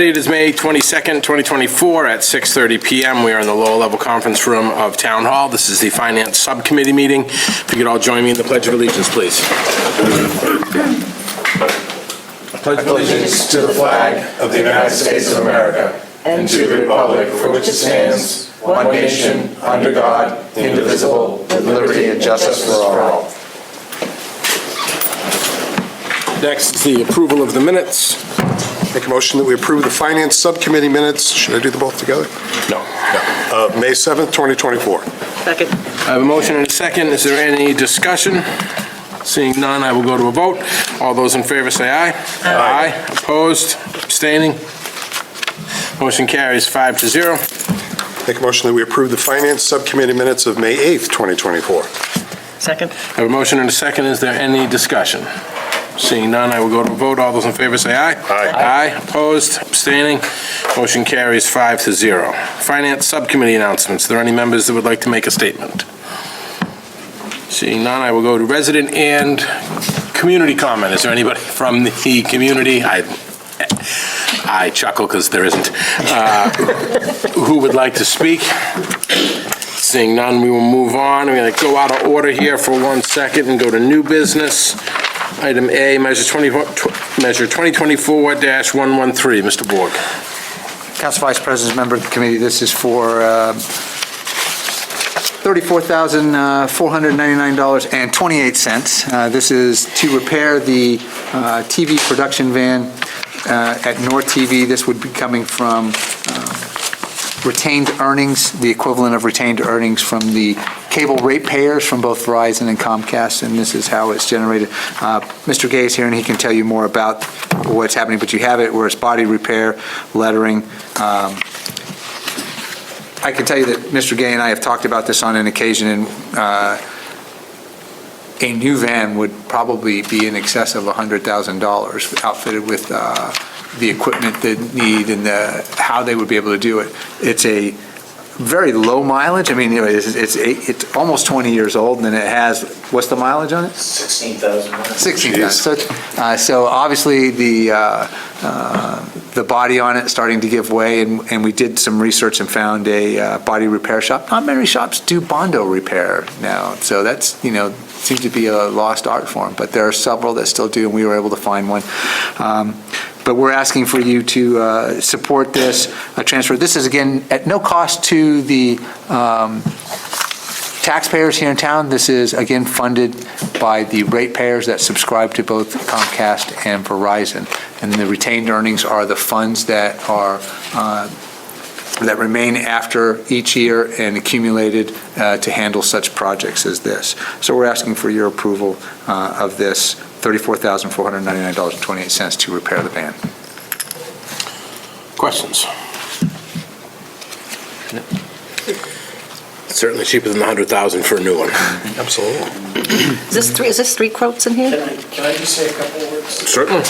It is May 22nd, 2024 at 6:30 p.m. We are in the lower level conference room of Town Hall. This is the Finance Subcommittee meeting. If you could all join me in the Pledge of Allegiance, please. Pledge of allegiance to the flag of the United States of America and to the republic for which it stands, one nation, under God, indivisible, with liberty and justice for all. Next is the approval of the minutes. Make a motion that we approve the Finance Subcommittee minutes. Should I do them both together? No. May 7th, 2024. Second. I have a motion and a second. Is there any discussion? Seeing none, I will go to a vote. All those in favor say aye. Aye. Opposed? Abstaining? Motion carries 5-0. Make a motion that we approve the Finance Subcommittee minutes of May 8th, 2024. Second. I have a motion and a second. Is there any discussion? Seeing none, I will go to a vote. All those in favor say aye. Aye. Aye. Opposed? Abstaining? Motion carries 5-0. Finance Subcommittee announcements. Are there any members that would like to make a statement? Seeing none, I will go to resident and community comment. Is there anybody from the community? I chuckle because there isn't. Who would like to speak? Seeing none, we will move on. We're going to go out of order here for 1 second and go to new business. Item A, Measure 2024-113. Mr. Borg. Council Vice President, member of the committee, this is for $34,499.28. This is to repair the TV production van at North TV. This would be coming from retained earnings, the equivalent of retained earnings from the cable ratepayers from both Verizon and Comcast, and this is how it's generated. Mr. Gay is here, and he can tell you more about what's happening, but you have it where it's body repair, lettering. I can tell you that Mr. Gay and I have talked about this on an occasion, and a new van would probably be in excess of $100,000 outfitted with the equipment they need and how they would be able to do it. It's a very low mileage. I mean, it's almost 20 years old, and it has, what's the mileage on it? 16,000. 16,000. So obviously the body on it starting to give way, and we did some research and found a body repair shop. Not many shops do Bondo repair now, so that's, seems to be a lost art form, but there are several that still do, and we were able to find one. But we're asking for you to support this transfer. This is, again, at no cost to the taxpayers here in town. This is, again, funded by the ratepayers that subscribe to both Comcast and Verizon. And the retained earnings are the funds that are that remain after each year and accumulated to handle such projects as this. So we're asking for your approval of this $34,499.28 to repair the van. Questions? It's certainly cheaper than the $100,000 for a new one. Absolutely. Is this three quotes in here? Can I just say a couple of words? Certainly.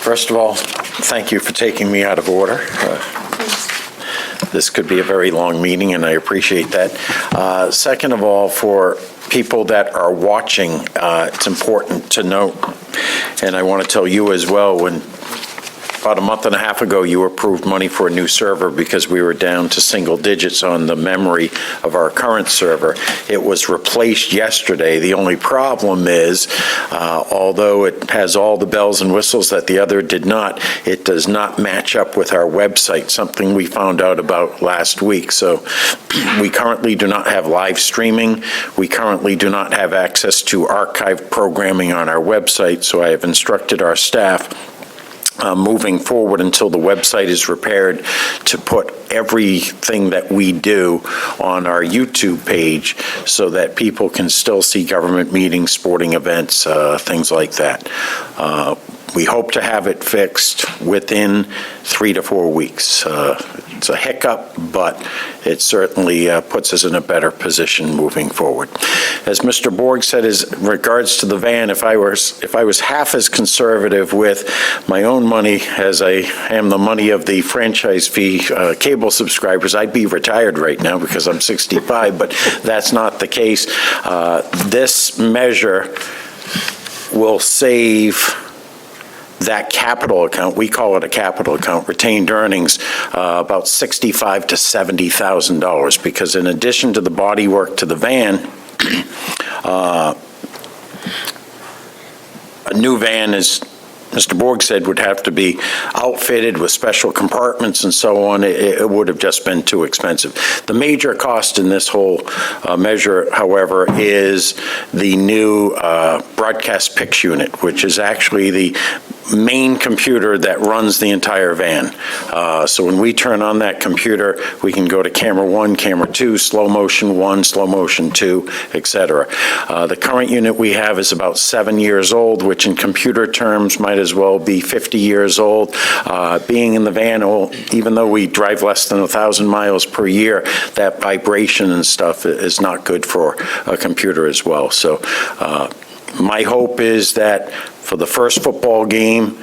First of all, thank you for taking me out of order. This could be a very long meeting, and I appreciate that. Second of all, for people that are watching, it's important to note, and I want to tell you as well, when about a month and a half ago, you approved money for a new server because we were down to single digits on the memory of our current server. It was replaced yesterday. The only problem is, although it has all the bells and whistles that the other did not, it does not match up with our website, something we found out about last week. So we currently do not have live streaming. We currently do not have access to archived programming on our website. So I have instructed our staff moving forward until the website is repaired to put everything that we do on our YouTube page so that people can still see government meetings, sporting events, things like that. We hope to have it fixed within 3 to 4 weeks. It's a hiccup, but it certainly puts us in a better position moving forward. As Mr. Borg said, as regards to the van, if I was half as conservative with my own money as I am the money of the franchise fee cable subscribers, I'd be retired right now because I'm 65, but that's not the case. This measure will save that capital account, we call it a capital account, retained earnings, about $65,000 to $70,000, because in addition to the body work to the van, a new van, as Mr. Borg said, would have to be outfitted with special compartments and so on. It would have just been too expensive. The major cost in this whole measure, however, is the new broadcast PIX unit, which is actually the main computer that runs the entire van. So when we turn on that computer, we can go to camera 1, camera 2, slow motion 1, slow motion 2, etc. The current unit we have is about 7 years old, which in computer terms might as well be 50 years old. Being in the van, even though we drive less than 1,000 miles per year, that vibration and stuff is not good for a computer as well. So my hope is that for the first football game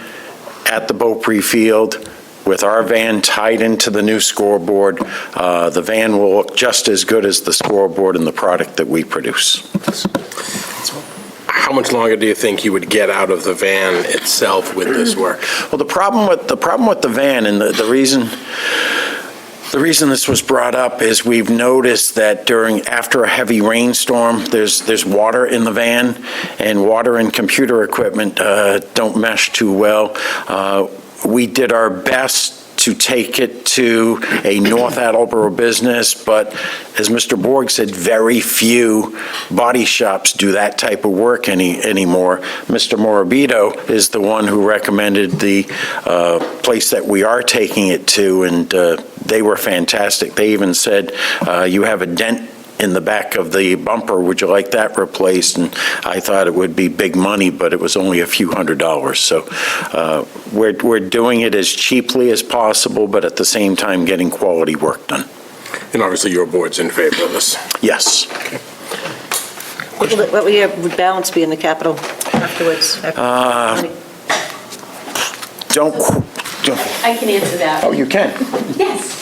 at the Beaupre Field, with our van tied into the new scoreboard, the van will look just as good as the scoreboard and the product that we produce. How much longer do you think you would get out of the van itself with this work? Well, the problem with the van, and the reason this was brought up is we've noticed that after a heavy rainstorm, there's water in the van, and water and computer equipment don't mesh too well. We did our best to take it to a North Attleboro business, but as Mr. Borg said, very few body shops do that type of work anymore. Mr. Morabito is the one who recommended the place that we are taking it to, and they were fantastic. They even said, you have a dent in the back of the bumper, would you like that replaced? And I thought it would be big money, but it was only a few $100s. So we're doing it as cheaply as possible, but at the same time getting quality work done. And obviously your board's in favor of this. Yes. What will your balance be in the capital afterwards? Don't. I can answer that. Oh, you can. Yes.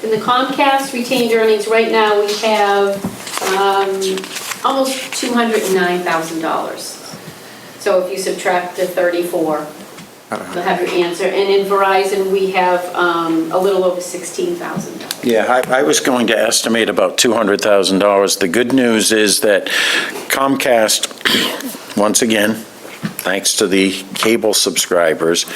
In the Comcast retained earnings, right now we have almost $209,000. So if you subtract the 34, you'll have your answer. And in Verizon, we have a little over $16,000. Yeah, I was going to estimate about $200,000. The good news is that Comcast, once again, thanks to the cable subscribers,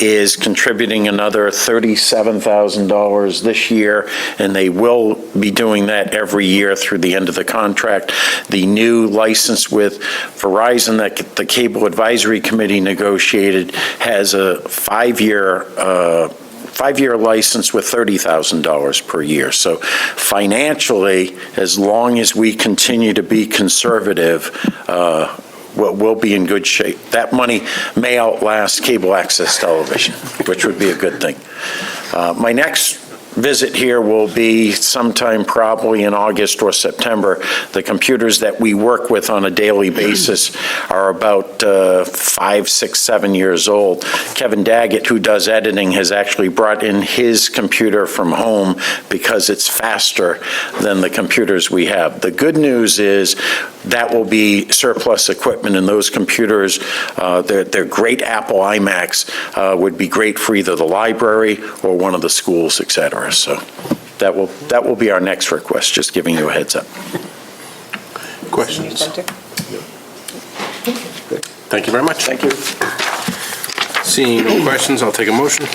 is contributing another $37,000 this year, and they will be doing that every year through the end of the contract. The new license with Verizon that the Cable Advisory Committee negotiated has a five-year license with $30,000 per year. So financially, as long as we continue to be conservative, we'll be in good shape. That money may outlast cable access television, which would be a good thing. My next visit here will be sometime probably in August or September. The computers that we work with on a daily basis are about 5, 6, 7 years old. Kevin Daggett, who does editing, has actually brought in his computer from home because it's faster than the computers we have. The good news is that will be surplus equipment, and those computers, they're great Apple iMacs, would be great for either the library or one of the schools, etc. So that will be our next request, just giving you a heads up. Questions? Thank you very much. Thank you. Seeing no questions, I'll take a motion.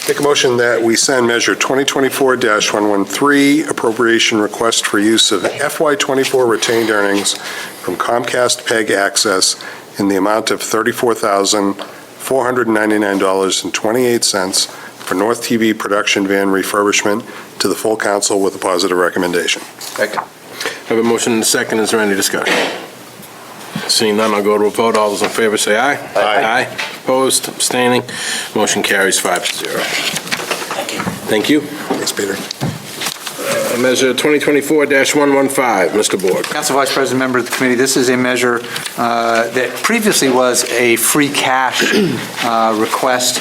Make a motion that we send Measure 2024-113, appropriation request for use of FY24 retained earnings from Comcast PEG Access in the amount of $34,499.28 for North TV production van refurbishment to the full council with a positive recommendation. Second. I have a motion and a second. Is there any discussion? Seeing none, I'll go to a vote. All those in favor say aye. Aye. Opposed, abstaining, motion carries 5-0. Thank you. Thanks, Peter. Measure 2024-115, Mr. Borg. Council Vice President, member of the committee, this is a measure that previously was a free cash request.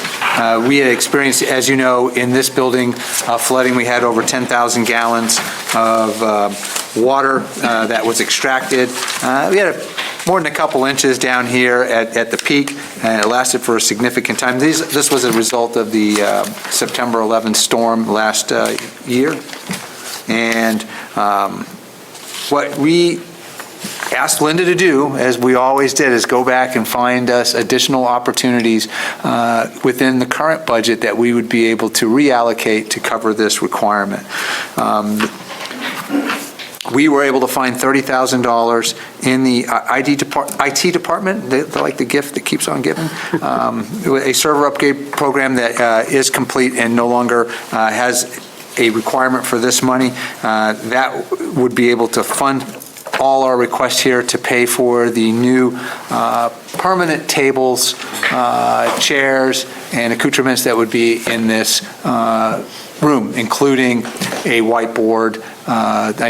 We had experienced, as you know, in this building, flooding. We had over 10,000 gallons of water that was extracted. We had more than a couple inches down here at the peak, and it lasted for a significant time. This was a result of the September 11th storm last year. And what we asked Linda to do, as we always did, is go back and find us additional opportunities within the current budget that we would be able to reallocate to cover this requirement. We were able to find $30,000 in the IT department, like the gift that keeps on giving, a server upgrade program that is complete and no longer has a requirement for this money. That would be able to fund all our requests here to pay for the new permanent tables, chairs, and accoutrements that would be in this room, including a whiteboard.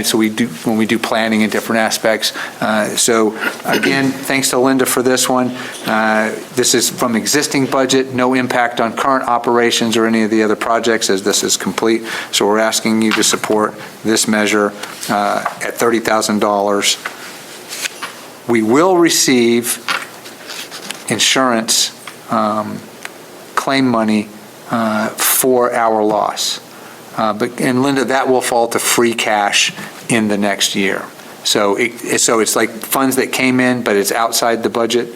So we do, when we do planning in different aspects. So again, thanks to Linda for this one. This is from existing budget, no impact on current operations or any of the other projects as this is complete. So we're asking you to support this measure at $30,000. We will receive insurance claim money for our loss. And Linda, that will fall to free cash in the next year. So it's like funds that came in, but it's outside the budget.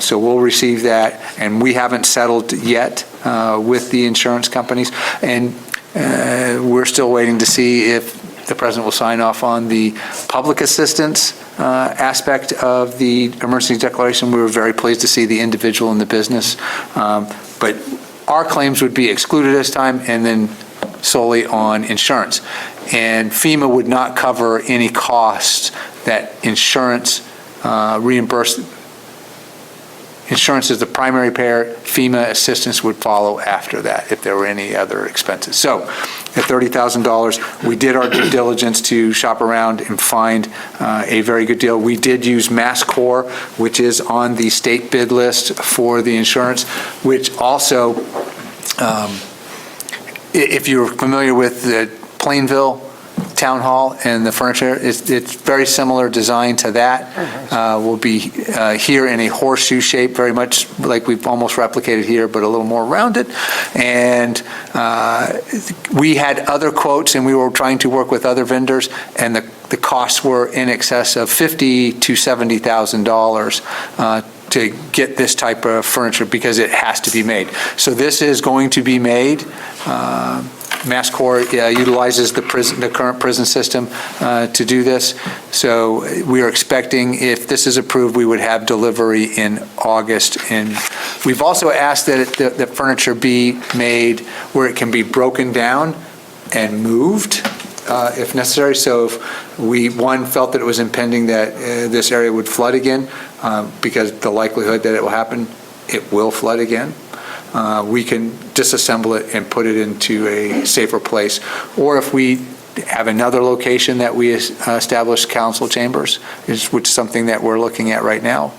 So we'll receive that, and we haven't settled yet with the insurance companies. And we're still waiting to see if the president will sign off on the public assistance aspect of the emergency declaration. We were very pleased to see the individual and the business. But our claims would be excluded this time, and then solely on insurance. And FEMA would not cover any costs that insurance reimbursed. Insurance is the primary payer. FEMA assistance would follow after that if there were any other expenses. So at $30,000, we did our due diligence to shop around and find a very good deal. We did use MassCore, which is on the state bid list for the insurance, which also, if you're familiar with the Plainville Town Hall and the furniture, it's very similar design to that. Will be here in a horseshoe shape, very much like we've almost replicated here, but a little more rounded. And we had other quotes, and we were trying to work with other vendors, and the costs were in excess of $50,000 to $70,000 to get this type of furniture because it has to be made. So this is going to be made. MassCore utilizes the current prison system to do this. So we are expecting, if this is approved, we would have delivery in August. And we've also asked that the furniture be made where it can be broken down and moved if necessary. So if we, felt that it was impending that this area would flood again, because the likelihood that it will happen, it will flood again. We can disassemble it and put it into a safer place. Or if we have another location that we establish council chambers, which is something that we're looking at right now,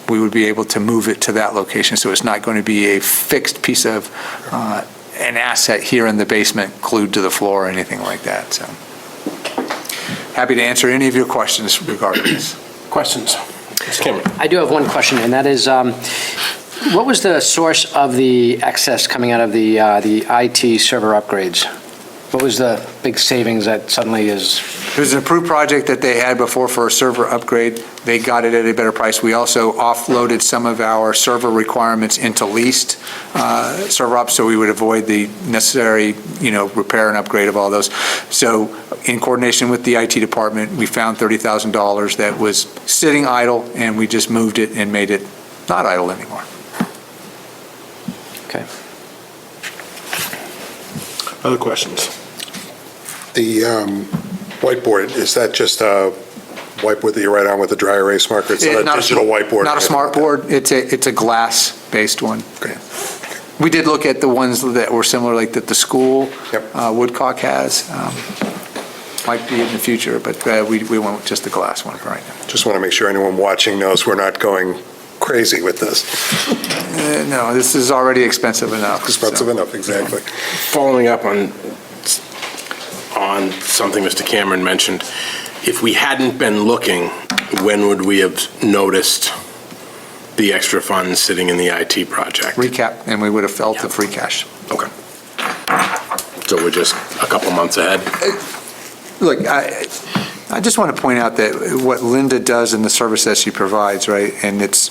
we would be able to move it to that location. So it's not going to be a fixed piece of an asset here in the basement glued to the floor or anything like that. So happy to answer any of your questions regarding this. Questions? Mr. Cameron. I do have one question, and that is, what was the source of the excess coming out of the IT server upgrades? What was the big savings that suddenly is? It was an approved project that they had before for a server upgrade. They got it at a better price. We also offloaded some of our server requirements into leased server ops, so we would avoid the necessary, repair and upgrade of all those. So in coordination with the IT department, we found $30,000 that was sitting idle, and we just moved it and made it not idle anymore. Okay. Other questions? The whiteboard, is that just a whiteboard that you write on with a dry erase marker? It's not a digital whiteboard? Not a smart board. It's a glass-based one. Okay. We did look at the ones that were similar, like that the school, Yep. Woodcock has. Might be in the future, but we went with just the glass one for right now. Just want to make sure anyone watching knows we're not going crazy with this. No, this is already expensive enough. Expensive so. enough, exactly. Following up on something Mr. Cameron mentioned, if we hadn't been looking when would we have noticed the extra funds sitting in the IT project? Recap, and we would have felt the free cash. Okay. So we're just a couple months ahead? Look, I just want to point out that what Linda does in the service that she provides, right, and it's,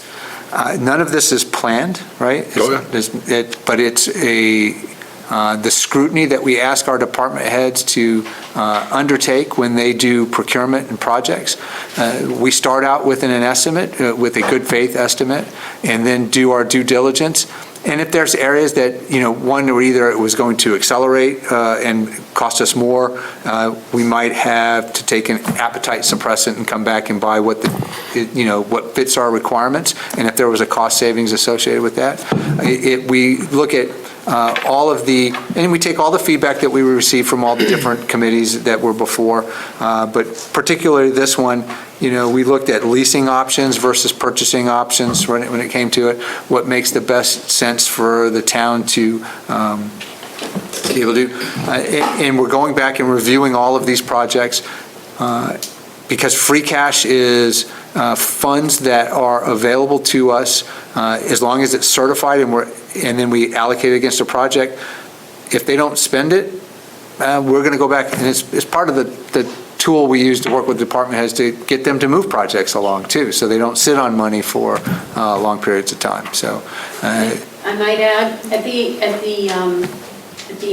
none of this is planned, right? But it's the scrutiny that we ask our department heads to undertake when they do procurement and projects. We start out with an estimate, with a good faith estimate, and then do our due diligence. And if there's areas that, one, or either it was going to accelerate and cost us more, we might have to take an appetite suppressant and come back and buy what fits our requirements. And if there was a cost savings associated with that, we look at and we take all the feedback that we receive from all the different committees that were before, but particularly this one, we looked at leasing options versus purchasing options when it came to it, what makes the best sense for the town to be able to do. And we're going back and reviewing all of these projects because free cash is funds that are available to us as long as it's certified and then we allocate it against a project. If they don't spend it, we're going to go back, and it's part of the tool we use to work with department heads to get them to move projects along too, so they don't sit on money for long periods of time. So I might add, at the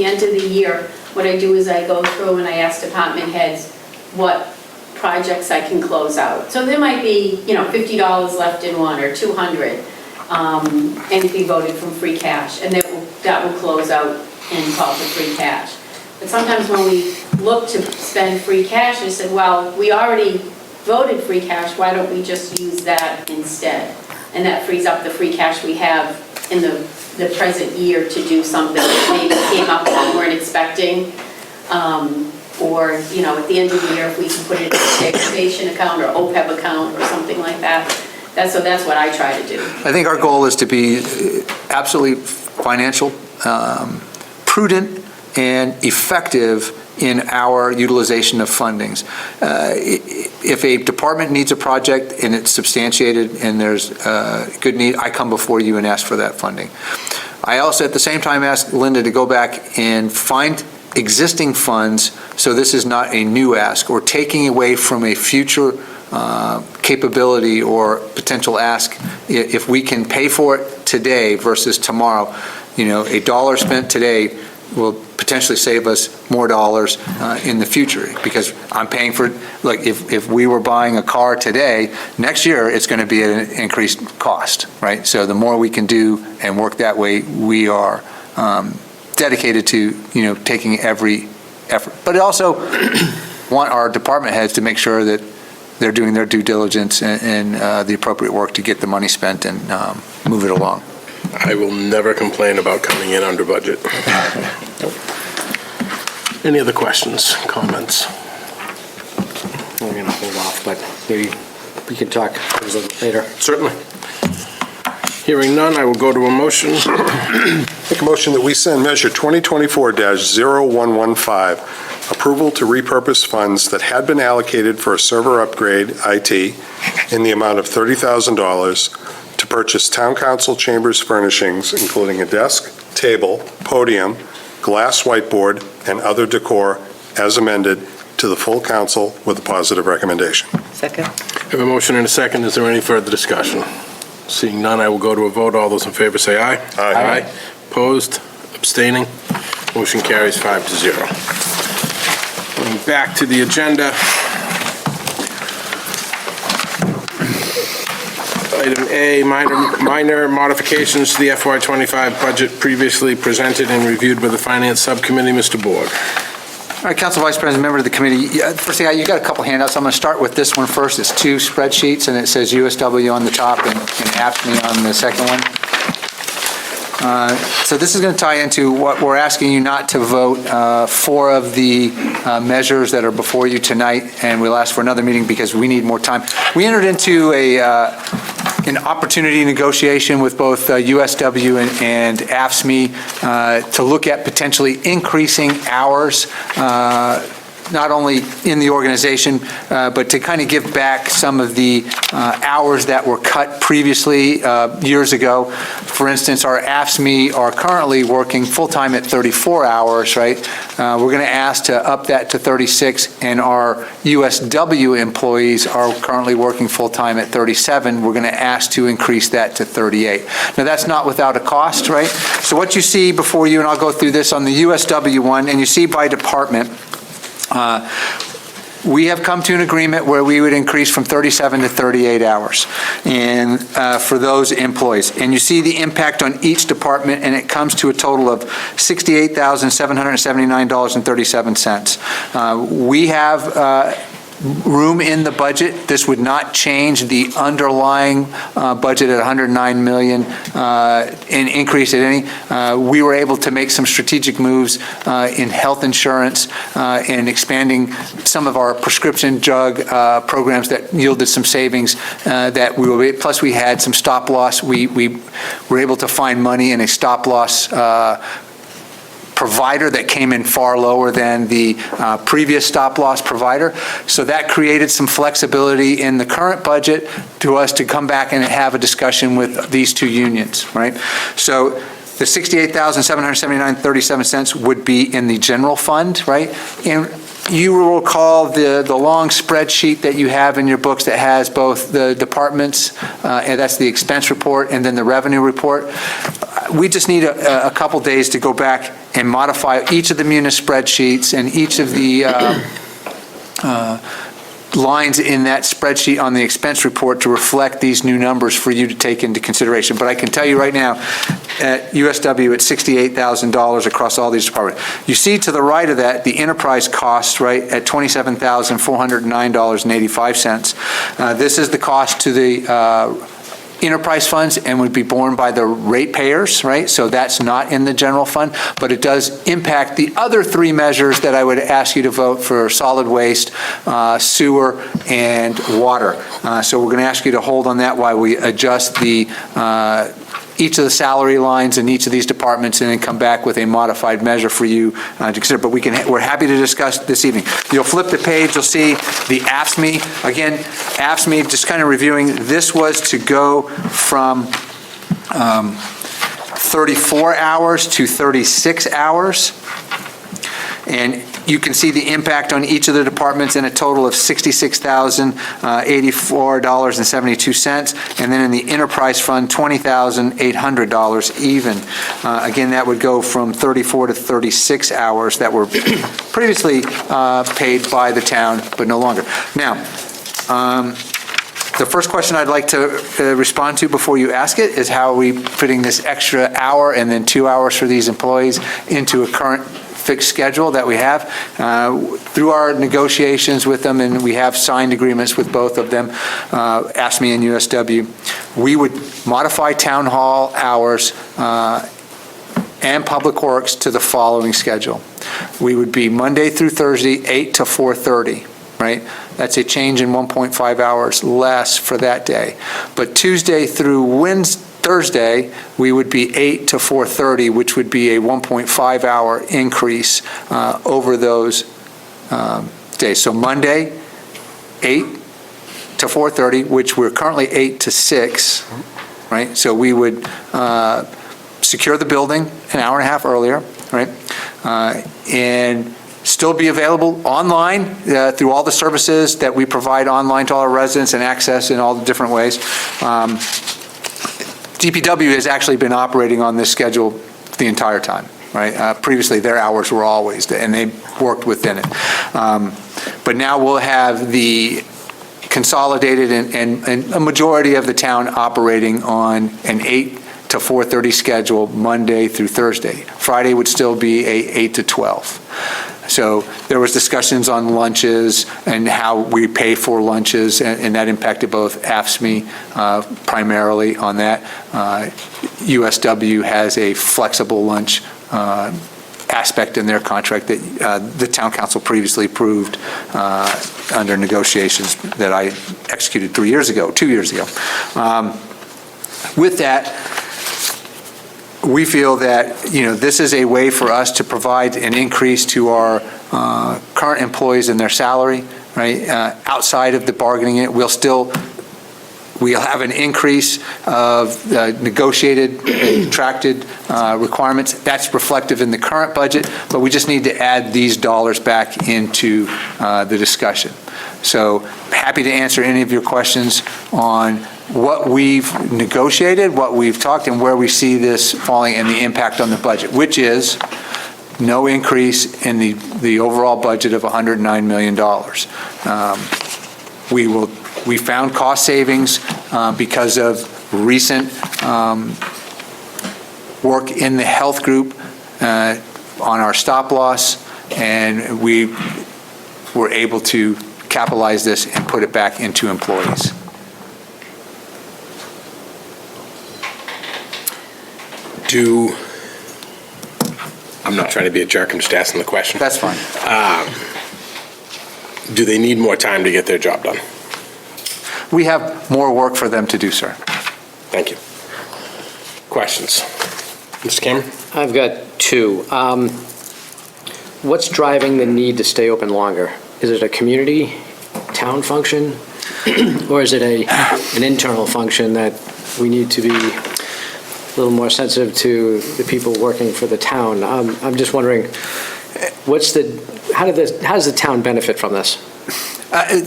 end of the year, what I do is I go through and I ask department heads what projects I can close out. So there might be, $50 left in one or $200, anything voted from free cash, and that will close out and call for free cash. But sometimes when we look to spend free cash, I said, well, we already voted free cash, why don't we just use that instead? And that frees up the free cash we have in the present year to do something that maybe came up that we weren't expecting. Or, at the end of the year, if we can put it in a stabilization account or OPEB account or something like that. That's what I try to do. I think our goal is to be absolutely financial, prudent, and effective in our utilization of fundings. If a department needs a project and it's substantiated and there's a good need, I come before you and ask for that funding. I also, at the same time, ask Linda to go back and find existing funds, so this is not a new ask or taking away from a future capability or potential ask. If we can pay for it today versus tomorrow, a dollar spent today will potentially save us more dollars in the future, because I'm paying for, like, if we were buying a car today, next year it's going to be at an increased cost, right? So the more we can do and work that way, we are dedicated to, taking every effort. But also want our department heads to make sure that they're doing their due diligence and the appropriate work to get the money spent and move it along. I will never complain about coming in under budget. Any other questions, comments? We're going to hold off, but maybe we can talk a little later. Certainly. Hearing none, I will go to a motion. Make a motion that we send Measure 2024-0115, approval to repurpose funds that had been allocated for a server upgrade, IT, in the amount of $30,000 to purchase town council chambers furnishings, including a desk, table, podium, glass whiteboard, and other decor as amended to the full council with a positive recommendation. Second. I have a motion and a second. Is there any further discussion? Seeing none, I will go to a vote. All those in favor say aye. Aye. Opposed? Abstaining? Motion carries 5-0. Going back to the agenda. Item A, minor modifications to the FY25 budget previously presented and reviewed by the Finance Subcommittee. Mr. Borg. All right, Council Vice President, member of the committee. First thing, you got a couple handouts. I'm going to start with this one first. It's two spreadsheets, and it says USW on the top and AFSCME on the second one. So this is going to tie into what we're asking you not to vote. 4 of the measures that are before you tonight, and we'll ask for another meeting because we need more time. We entered into an opportunity negotiation with both USW and AFSCME to look at potentially increasing hours not only in the organization, but to kind of give back some of the hours that were cut previously years ago. For instance, our AFSCME are currently working full-time at 34 hours, right? We're going to ask to up that to 36, and our USW employees are currently working full-time at 37. We're going to ask to increase that to 38. Now, that's not without a cost, right? So what you see before you, and I'll go through this on the USW one, and you see by department, we have come to an agreement where we would increase from 37 to 38 hours and for those employees. And you see the impact on each department, and it comes to a total of $68,779.37. We have room in the budget. This would not change the underlying budget at $109 million and increase it any. We were able to make some strategic moves in health insurance and expanding some of our prescription drug programs that yielded some savings that we were, plus we had some stop loss. We were able to find money in a stop loss provider that came in far lower than the previous stop-loss provider. So that created some flexibility in the current budget to us to come back and have a discussion with these two unions, right? So the $68,779.37 would be in the general fund, right? And you will recall the long spreadsheet that you have in your books that has both the departments, and that's the expense report, and then the revenue report. We just need a couple days to go back and modify each of the munis spreadsheets and each of the lines in that spreadsheet on the expense report to reflect these new numbers for you to take into consideration. But I can tell you right now, at USW, it's $68,000 across all these departments. You see to the right of that, the enterprise costs, right, at $27,409.85. This is the cost to the enterprise funds and would be borne by the ratepayers, right? So that's not in the general fund, but it does impact the other three measures that I would ask you to vote for: solid waste, sewer, and water. So we're going to ask you to hold on that while we adjust the each of the salary lines in each of these departments and then come back with a modified measure for you to consider. But we're happy to discuss this evening. You'll flip the page, you'll see the AFSCME. Again, AFSCME, just kind of reviewing, this was to go from 34 hours to 36 hours. And you can see the impact on each of the departments in a total of $66,084.72, and then in the enterprise fund, $20,800 even. Again, that would go from 34 to 36 hours that were previously paid by the town, but no longer. Now, the first question I'd like to respond to before you ask it is how are we putting this extra hour and then 2 hours for these employees into a current fixed schedule that we have through our negotiations with them, and we have signed agreements with both of them, AFSCME and USW. We would modify town hall hours and public works to the following schedule. We would be Monday through Thursday, 8 to 4:30, right? That's a change in 1.5 hours less for that day. But Tuesday through Thursday, we would be 8 to 4:30, which would be a 1.5 hour increase over those days. So Monday, 8 to 4:30, which we're currently 8 to 6, right? So we would secure the building an hour and a half earlier, right? And still be available online through all the services that we provide online to all our residents and access in all the different ways. DPW has actually been operating on this schedule the entire time, right? Previously, their hours were always, and they worked within it. But now we'll have the consolidated and a majority of the town operating on an 8 to 4:30 schedule Monday through Thursday. Friday would still be a 8 to 12. So there was discussions on lunches and how we pay for lunches, and that impacted both AFSCME primarily on that. USW has a flexible lunch aspect in their contract that the town council previously approved under negotiations that I executed 2 years ago. With that, we feel that, this is a way for us to provide an increase to our current employees in their salary, right? Outside of the bargaining unit, we'll have an increase of negotiated, contracted requirements. That's reflective in the current budget, but we just need to add these dollars back into the discussion. So happy to answer any of your questions on what we've negotiated, what we've talked, and where we see this falling and the impact on the budget, which is no increase in the overall budget of $109 million. We found cost savings because of recent work in the health group on our stop loss, and we were able to capitalize this and put it back into employees. I'm not trying to be a jerk, I'm just asking the question. That's fine. Do they need more time to get their job done? We have more work for them to do, sir. Thank you. Questions? Mr. Cameron? I've got two. What's driving the need to stay open longer? Is it a community, town function? Or is it an internal function that we need to be a little more sensitive to the people working for the town? I'm just wondering, how does the town benefit from this?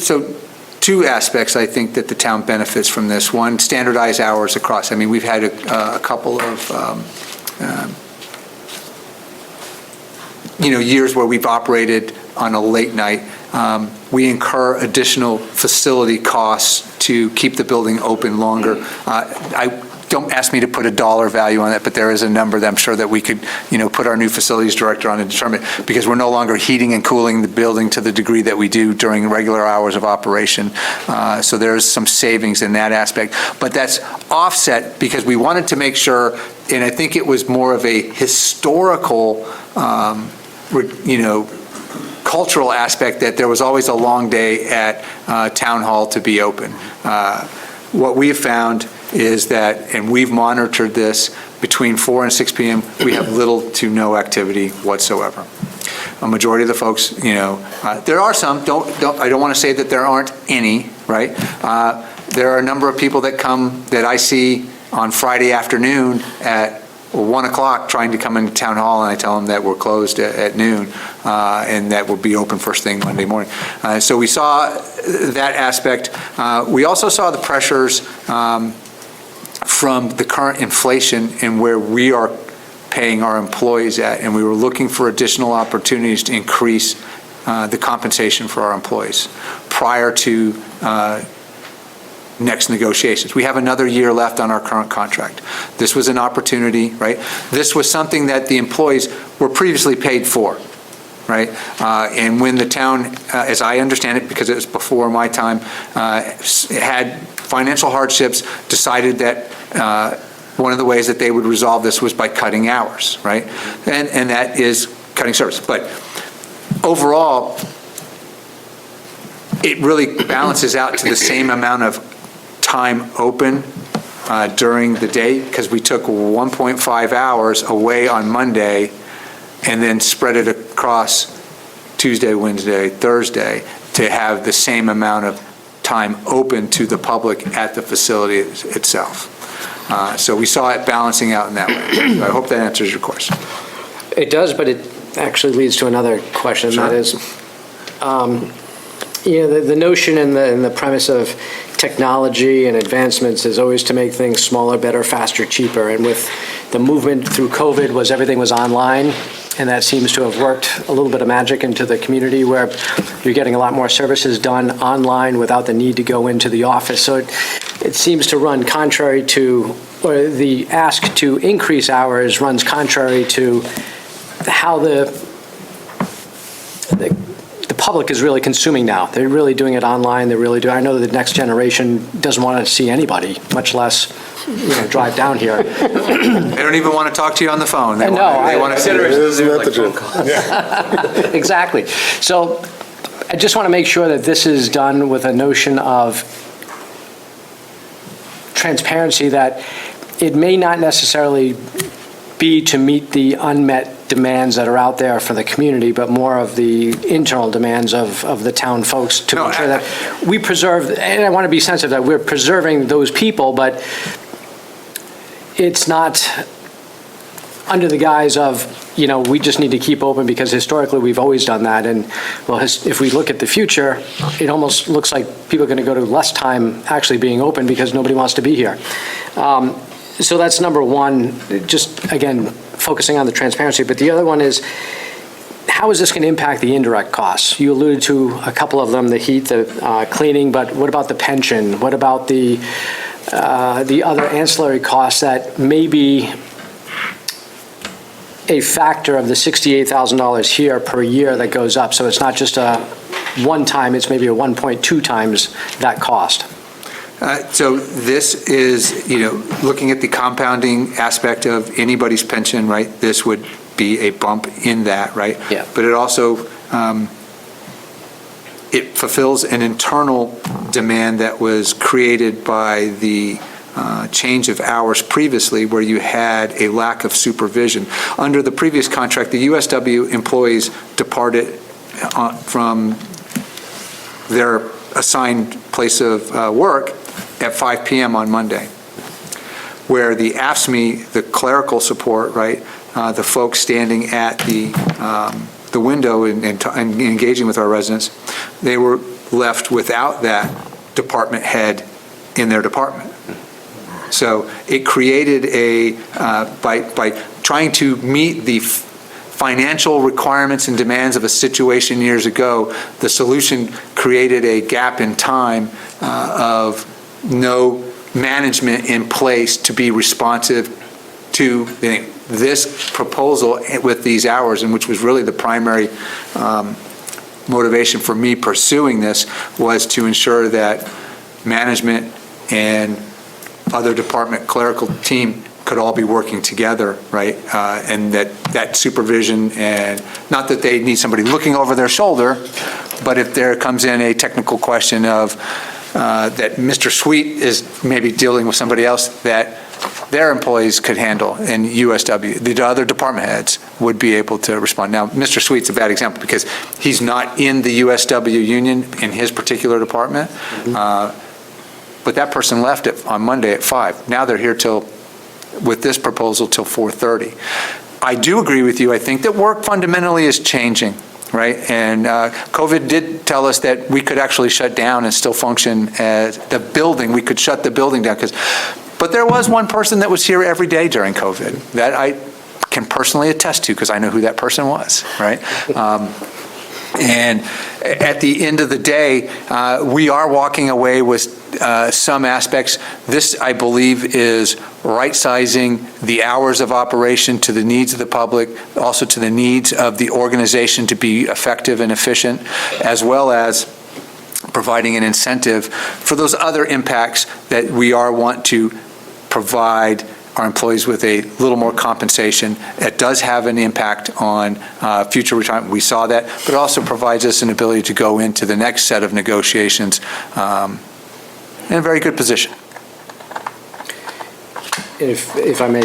So two aspects, I think, that the town benefits from this. One, standardized hours across. I mean, we've had a couple of years where we've operated on a late night. We incur additional facility costs to keep the building open longer. Don't ask me to put a dollar value on that, but there is a number that I'm sure that we could, put our new facilities director on and determine, because we're no longer heating and cooling the building to the degree that we do during regular hours of operation. So there's some savings in that aspect. But that's offset because we wanted to make sure, and I think it was more of a historical, cultural aspect, that there was always a long day at Town Hall to be open. What we have found is that, and we've monitored this, between 4 and 6 p.m., we have little to no activity whatsoever. A majority of the folks, there are some, I don't want to say that there aren't any, right? There are a number of people that come, that I see on Friday afternoon at 1 o'clock trying to come into Town Hall, and I tell them that we're closed at noon and that we'll be open first thing Monday morning. So we saw that aspect. We also saw the pressures from the current inflation and where we are paying our employees at, and we were looking for additional opportunities to increase the compensation for our employees prior to next negotiations. We have another year left on our current contract. This was an opportunity, right? This was something that the employees were previously paid for, right? And when the town, as I understand it, because it was before my time, had financial hardships, decided that one of the ways that they would resolve this was by cutting hours, right? And that is cutting service. But overall, it really balances out to the same amount of time open during the day, because we took 1.5 hours away on Monday and then spread it across Tuesday, Wednesday, Thursday to have the same amount of time open to the public at the facility itself. So we saw it balancing out in that way. So I hope that answers your question. It does, but it actually leads to another question. Sure. That is, the notion and the premise of technology and advancements is always to make things smaller, better, faster, cheaper. And with the movement through COVID was everything was online, and that seems to have worked a little bit of magic into the community where you're getting a lot more services done online without the need to go into the office. So it seems to run contrary to, or the ask to increase hours runs contrary to how the public is really consuming now. They're really doing it online. They're really doing. I know that the next generation doesn't want to see anybody, much less drive down here. They don't even want to talk to you on the phone. They want to Exactly. So I just want to make sure that this is done with a notion of transparency, that it may not necessarily be to meet the unmet demands that are out there for the community, but more of the internal demands of the town folks to ensure that we preserve, and I want to be sensitive that we're preserving those people, but it's not under the guise of, we just need to keep open because historically we've always done that. And well, if we look at the future, it almost looks like people are going to go to less time actually being open because nobody wants to be here. So that's number one, just again, focusing on the transparency. But the other one is, how is this going to impact the indirect costs? You alluded to a couple of them, the heat, the cleaning, but what about the pension? What about the other ancillary costs that may be a factor of the $68,000 here per year that goes up? So it's not just a one time, it's maybe a 1.2 times that cost. So this is, looking at the compounding aspect of anybody's pension, right? This would be a bump in that, right? Yeah. But it also, it fulfills an internal demand that was created by the change of hours previously, where you had a lack of supervision. Under the previous contract, the USW employees departed from their assigned place of work at 5 p.m. on Monday, where the AFSCME, the clerical support, right, the folks standing at the window and engaging with our residents, they were left without that department head in their department. So it created by trying to meet the financial requirements and demands of a situation years ago, the solution created a gap in time of no management in place to be responsive to this proposal with these hours, and which was really the primary motivation for me pursuing this, was to ensure that management and other department clerical team could all be working together, right? And that supervision, and not that they need somebody looking over their shoulder, but if there comes in a technical question of that Mr. Sweet is maybe dealing with somebody else that their employees could handle, and USW, the other department heads would be able to respond. Now, Mr. Sweet's a bad example because he's not in the USW union in his particular department. But that person left on Monday at 5. Now they're here with this proposal till 4:30. I do agree with you. I think that work fundamentally is changing, right? And COVID did tell us that we could actually shut down and still function as the building. We could shut the building down but there was one person that was here every day during COVID that I can personally attest to because I know who that person was, right? And at the end of the day, we are walking away with some aspects. This, I believe, is right-sizing the hours of operation to the needs of the public, also to the needs of the organization to be effective and efficient, as well as providing an incentive for those other impacts that we want to provide our employees with a little more compensation. It does have an impact on future retirement. We saw that, but it also provides us an ability to go into the next set of negotiations in a very good position. If I may,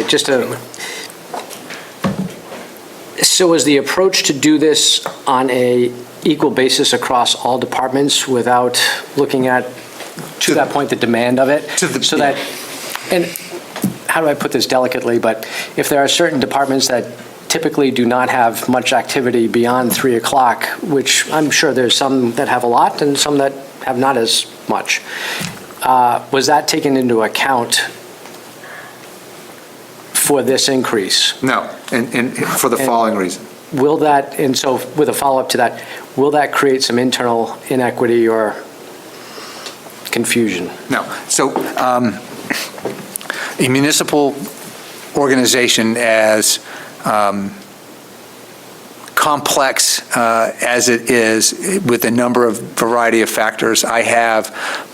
so is the approach to do this on a equal basis across all departments without looking at, to that point, the demand of it? So that, and how do I put this delicately, but if there are certain departments that typically do not have much activity beyond 3 o'clock, which I'm sure there's some that have a lot and some that have not as much, was that taken into account for this increase? No, and for the following reason. Will that, and so with a follow-up to that, will that create some internal inequity or confusion? No. So a municipal organization as complex as it is, with a number of variety of factors, I have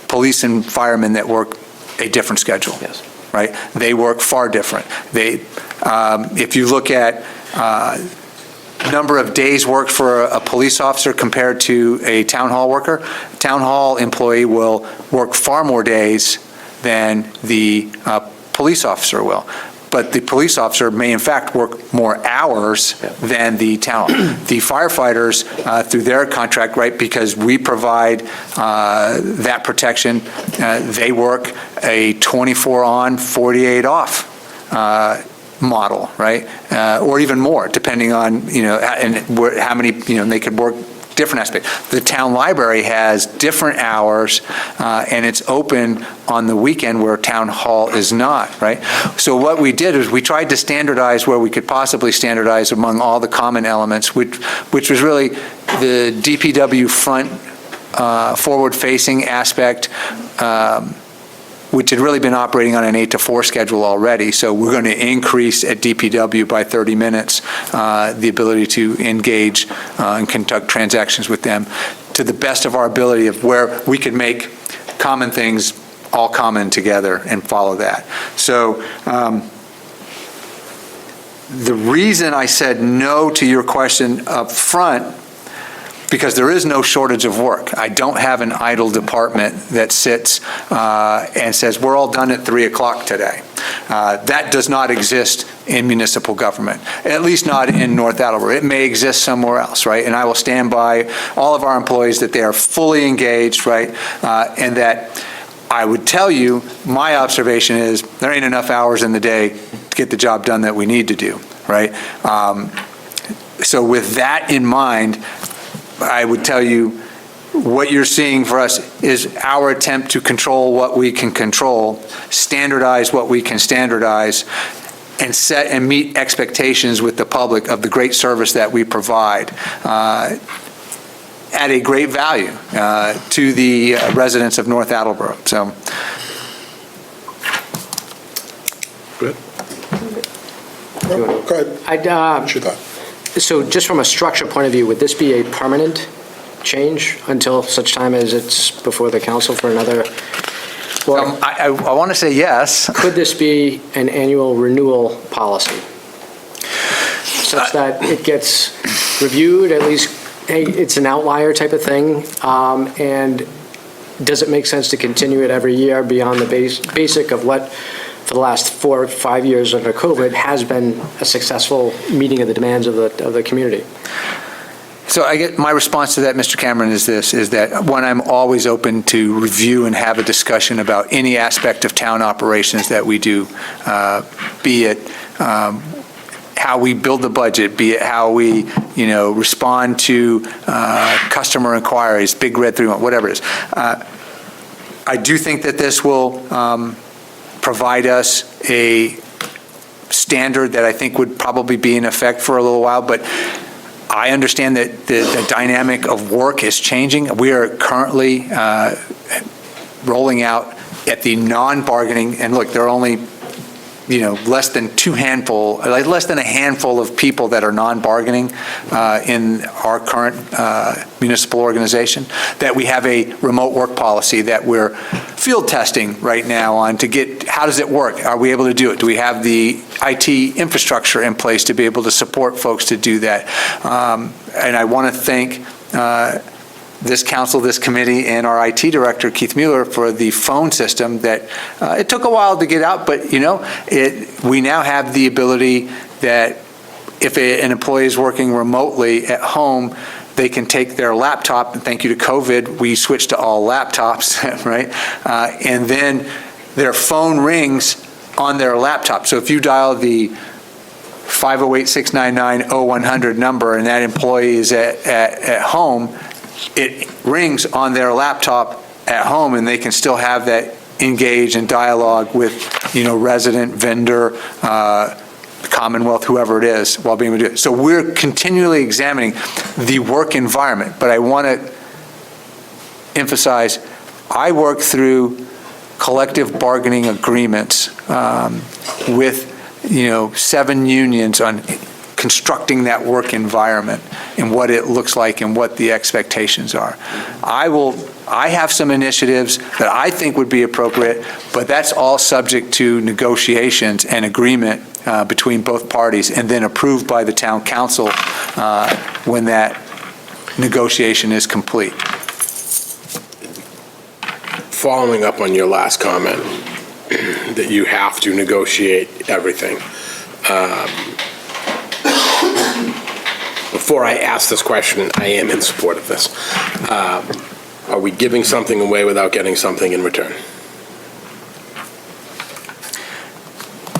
police and firemen that work a different schedule. Yes. Right? They work far different. If you look at number of days worked for a police officer compared to a town hall worker, town hall employee will work far more days than the police officer will. but the police officer may in fact work more hours than the town. The firefighters, through their contract, right, because we provide that protection, they work a 24 on, 48 off model, right? Or even more, depending on, and how many, they could work different aspects. The town library has different hours, and it's open on the weekend where town hall is not, right? So what we did is we tried to standardize where we could possibly standardize among all the common elements, which was really the DPW front forward-facing aspect, which had really been operating on an 8 to 4 schedule already. So we're going to increase at DPW by 30 minutes the ability to engage and conduct transactions with them to the best of our ability of where we could make common things all common together and follow that. So the reason I said no to your question up front, because there is no shortage of work. I don't have an idle department that sits and says, we're all done at 3 o'clock today. That does not exist in municipal government, at least not in North Attleboro. It may exist somewhere else, right? And I will stand by all of our employees that they are fully engaged, right? And that I would tell you, my observation is there ain't enough hours in the day to get the job done that we need to do, right? So with that in mind, I would tell you what you're seeing for us is our attempt to control what we can control, standardize what we can standardize, and set and meet expectations with the public of the great service that we provide at a great value to the residents of North Attleboro. So. Good. Go ahead. What's your thought? So just from a structure point of view, would this be a permanent change until such time as it's before the council for another? Or I want to say yes. could this be an annual renewal policy? Such that it gets reviewed, at least, hey, it's an outlier type of thing, and does it make sense to continue it every year beyond the basic of what for the last 4 or 5 years under COVID has been a successful meeting of the demands of the community? So I get my response to that, Mr. Cameron, is this, is that one, I'm always open to review and have a discussion about any aspect of town operations that we do, be it how we build the budget, be it how we, respond to customer inquiries, big red 3-1, whatever it is. I do think that this will provide us a standard that I think would probably be in effect for a little while, but I understand that the dynamic of work is changing. We are currently rolling out at the non-bargaining, and look, there are only less than a handful of people that are non-bargaining in our current municipal organization, that we have a remote work policy that we're field testing right now on to get, how does it work? Are we able to do it? Do we have the IT infrastructure in place to be able to support folks to do that? And I want to thank this council, this committee, and our IT director, Keith Mueller, for the phone system that it took a while to get out, but we now have the ability that if an employee is working remotely at home, they can take their laptop, and thank you to COVID, we switched to all laptops, right? And then their phone rings on their laptop. So if you dial the 508-699-0100 number and that employee is at home, it rings on their laptop at home, and they can still have that engage and dialogue with, resident, vendor, Commonwealth, whoever it is, while being able to do it. So we're continually examining the work environment, but I want to emphasize, I work through collective bargaining agreements with, 7 unions on constructing that work environment and what it looks like and what the expectations are. I have some initiatives that I think would be appropriate, but that's all subject to negotiations and agreement between both parties, and then approved by the town council when that negotiation is complete. Following up on your last comment, that you have to negotiate everything. Before I ask this question, I am in support of this. Are we giving something away without getting something in return?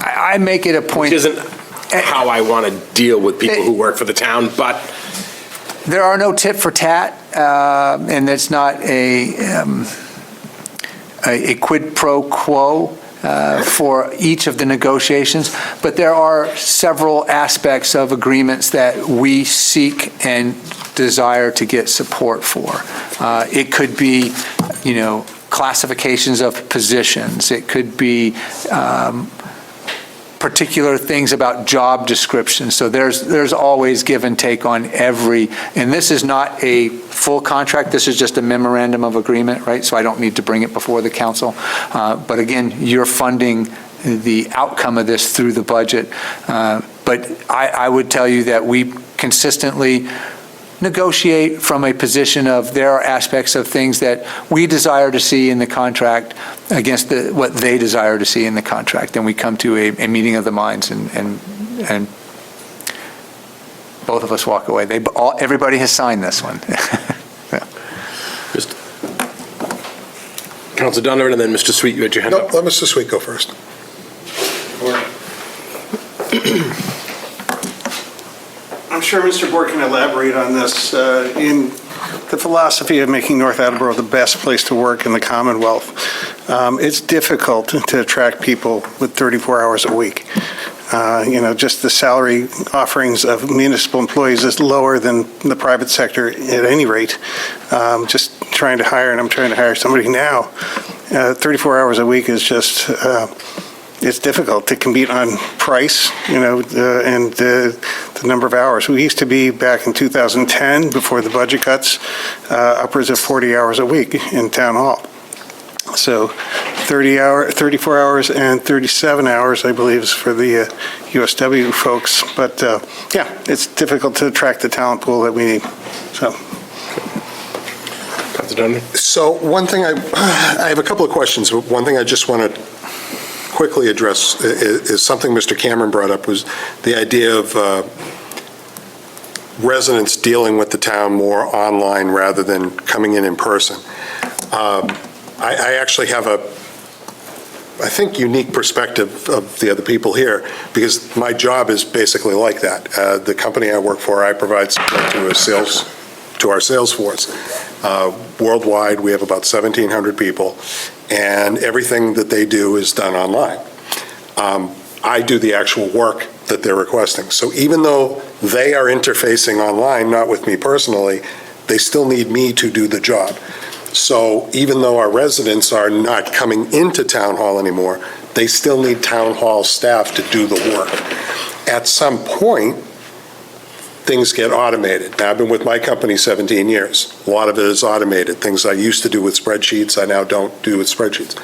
I make it a point. Which isn't how I want to deal with people who work for the town, but There are no tit for tat, and it's not a quid pro quo for each of the negotiations, but there are several aspects of agreements that we seek and desire to get support for. It could be, classifications of positions. It could be particular things about job descriptions. So there's always give and take on every, and this is not a full contract, this is just a memorandum of agreement, right? So I don't need to bring it before the council. But again, you're funding the outcome of this through the budget. But I would tell you that we consistently negotiate from a position of there are aspects of things that we desire to see in the contract against what they desire to see in the contract. And we come to a meeting of the minds and both of us walk away. Everybody has signed this one. Councilor Donovan and then Mr. Sweet, you had your hand No, up. let Mr. Sweet go first. I'm sure Mr. Board can elaborate on this. In the philosophy of making North Attleboro the best place to work in the Commonwealth, it's difficult to attract people with 34 hours a week. Just the salary offerings of municipal employees is lower than the private sector at any rate. Just trying to hire, and I'm trying to hire somebody now. 34 hours a week is just, it's difficult to compete on price, and the number of hours. We used to be, back in 2010, before the budget cuts, upwards of 40 hours a week in town hall. So 34 hours and 37 hours, I believe, is for the USW folks. But it's difficult to attract the talent pool that we need. So. Councilor Donovan? So one thing, I have a couple of questions, but one thing I just want to quickly address is something Mr. Cameron brought up, was the idea of residents dealing with the town more online rather than coming in person. I actually have I think, unique perspective of the other people here, because my job is basically like that. The company I work for, I provide support to our sales force. Worldwide, we have about 1,700 people, and everything that they do is done online. I do the actual work that they're requesting. So even though they are interfacing online, not with me personally, they still need me to do the job. So even though our residents are not coming into town hall anymore, they still need town hall staff to do the work. At some point, things get automated. Now, I've been with my company 17 years. A lot of it is automated. Things I used to do with spreadsheets, I now don't do with spreadsheets.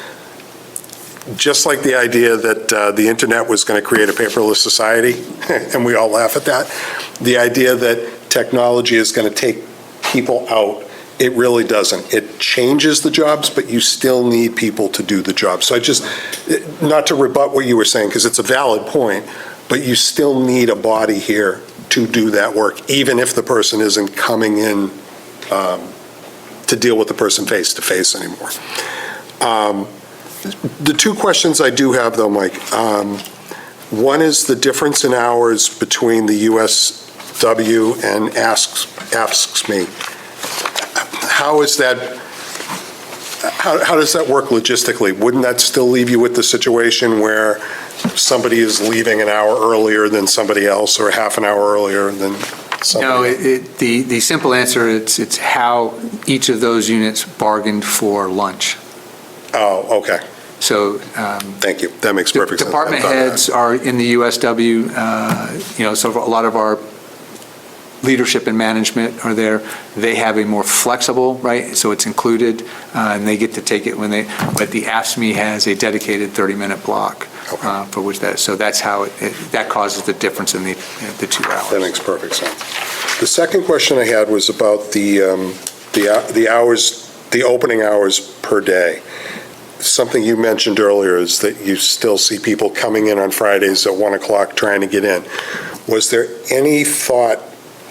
Just like the idea that the internet was going to create a paperless society, and we all laugh at that, the idea that technology is going to take people out, it really doesn't. It changes the jobs, but you still need people to do the job. So not to rebut what you were saying, because it's a valid point, but you still need a body here to do that work, even if the person isn't coming in to deal with the person face to face anymore. The two questions I do have, though, Mike, one is the difference in hours between the USW and asks me. How is that? How does that work logistically? Wouldn't that still leave you with the situation where somebody is leaving an hour earlier than somebody else, or half an hour earlier than somebody else? No, the simple answer, it's how each of those units bargained for lunch. Oh, okay. So. Thank you. That makes perfect sense. Department heads are in the USW, so a lot of our leadership and management are there. They have a more flexible, right, so it's included, and they get to take it but the AFSCME has a dedicated 30-minute block for which so that's how that causes the difference in the 2 hours. That makes perfect sense. The second question I had was about the hours, the opening hours per day. something you mentioned earlier is that you still see people coming in on Fridays at 1 o'clock trying to get in. Was there any thought,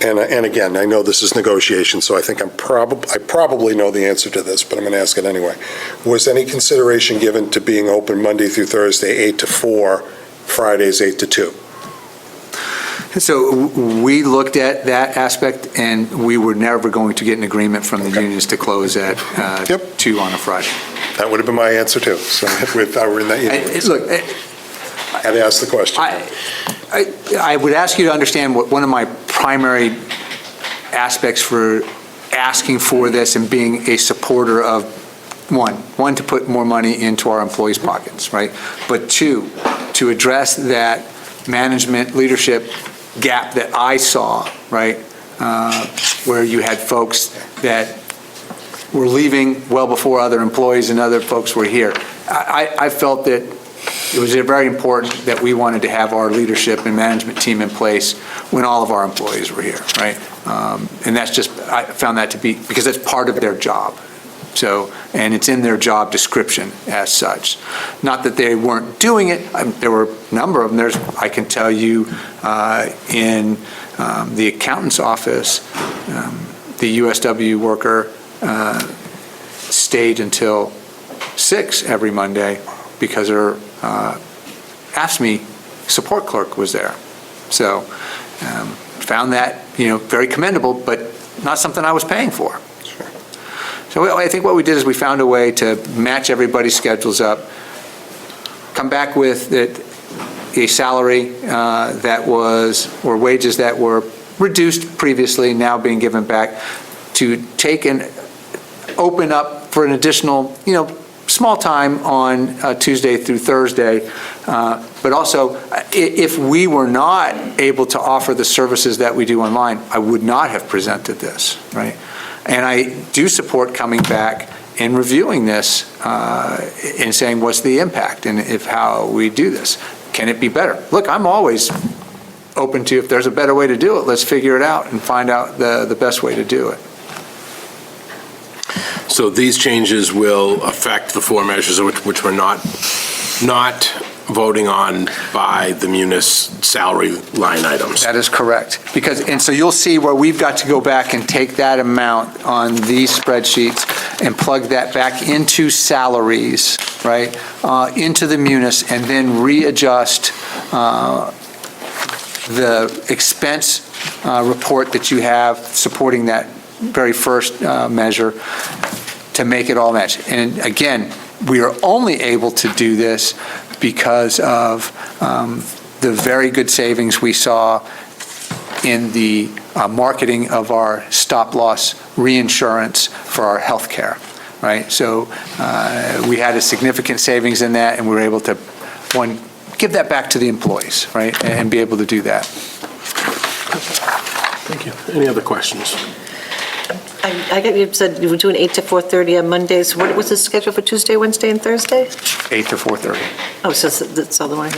and again, I know this is negotiation, so I think I probably know the answer to this, but I'm going to ask it anyway. Was any consideration given to being open Monday through Thursday, 8 to 4, Fridays, 8 to 2? So we looked at that aspect, and we were never going to get an agreement from the unions to close at 2 on a Friday. That would have been my answer too, so if I were in that universe. Look, I had to ask the question. I would ask you to understand what one of my primary aspects for asking for this and being a supporter of, one, to put more money into our employees' pockets, right? But two, to address that management leadership gap that I saw, right? Where you had folks that were leaving well before other employees and other folks were here. I felt that it was very important that we wanted to have our leadership and management team in place when all of our employees were here, right? And that's just, I found that to be, because that's part of their job. So, and it's in their job description as such. Not that they weren't doing it. There were a number of them. I can tell you in the accountant's office, the USW worker stayed until 6 every Monday because her AFSCME support clerk was there. So found that, very commendable, but not something I was paying for. So I think what we did is we found a way to match everybody's schedules up, come back with a salary that was, or wages that were reduced previously, now being given back, to take and open up for an additional, small time on Tuesday through Thursday. But also, if we were not able to offer the services that we do online, I would not have presented this, right? And I do support coming back and reviewing this and saying, what's the impact and how we do this? Can it be better? Look, I'm always open to, if there's a better way to do it, let's figure it out and find out the best way to do it. So these changes will affect the 4 measures which we're not voting on by the munis salary line items. That is correct. And so you'll see where we've got to go back and take that amount on these spreadsheets and plug that back into salaries, right, into the munis, and then readjust the expense report that you have supporting that very first measure to make it all match. And again, we are only able to do this because of the very good savings we saw in the marketing of our stop-loss reinsurance for our health care, right? So we had a significant savings in that, and we were able to, one, give that back to the employees, right, and be able to do that. Thank you. Any other questions? I get you said you were doing 8 to 4:30 on Mondays. What was the schedule for Tuesday, Wednesday, and Thursday? 8 to 4:30. Oh, so that's all the one.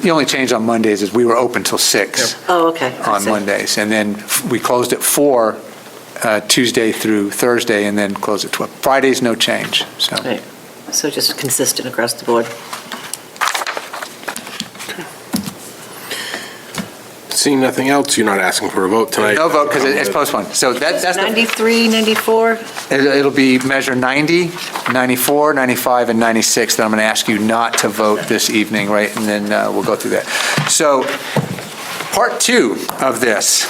The only change on Mondays is we were open till 6 Oh, okay. on Mondays, and then we closed at 4 Tuesday through Thursday, and then closed at 12. Fridays, no change, so. Right. So just consistent across the board. Seeing nothing else, you're not asking for a vote tonight? No vote, because it's postponed. So that's the, 93, 94? it'll be measure 90, 94, 95, and 96 that I'm going to ask you not to vote this evening, right? And then we'll go through that. So part 2 of this,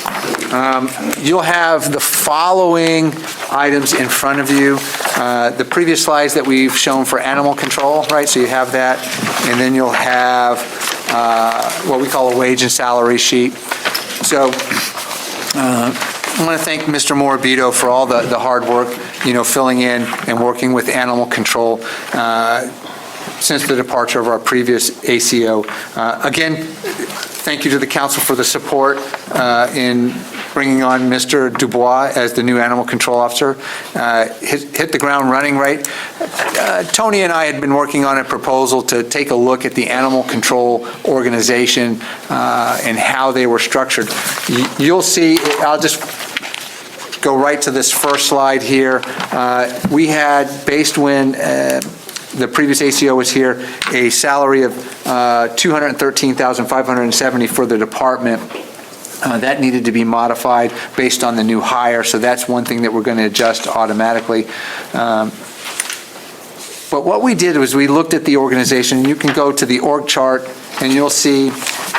you'll have the following items in front of you. The previous slides that we've shown for animal control, right? So you have that. And then you'll have what we call a wage and salary sheet. So I want to thank Mr. Morabito for all the hard work, filling in and working with animal control since the departure of our previous ACO. Again, thank you to the council for the support in bringing on Mr. Dubois as the new animal control officer. Hit the ground running, right? Tony and I had been working on a proposal to take a look at the animal control organization and how they were structured. You'll see, I'll just go right to this first slide here. We had, based when the previous ACO was here, a salary of $213,570 for the department. That needed to be modified based on the new hire, so that's one thing that we're going to adjust automatically. But what we did was we looked at the organization, and you can go to the org chart, and you'll see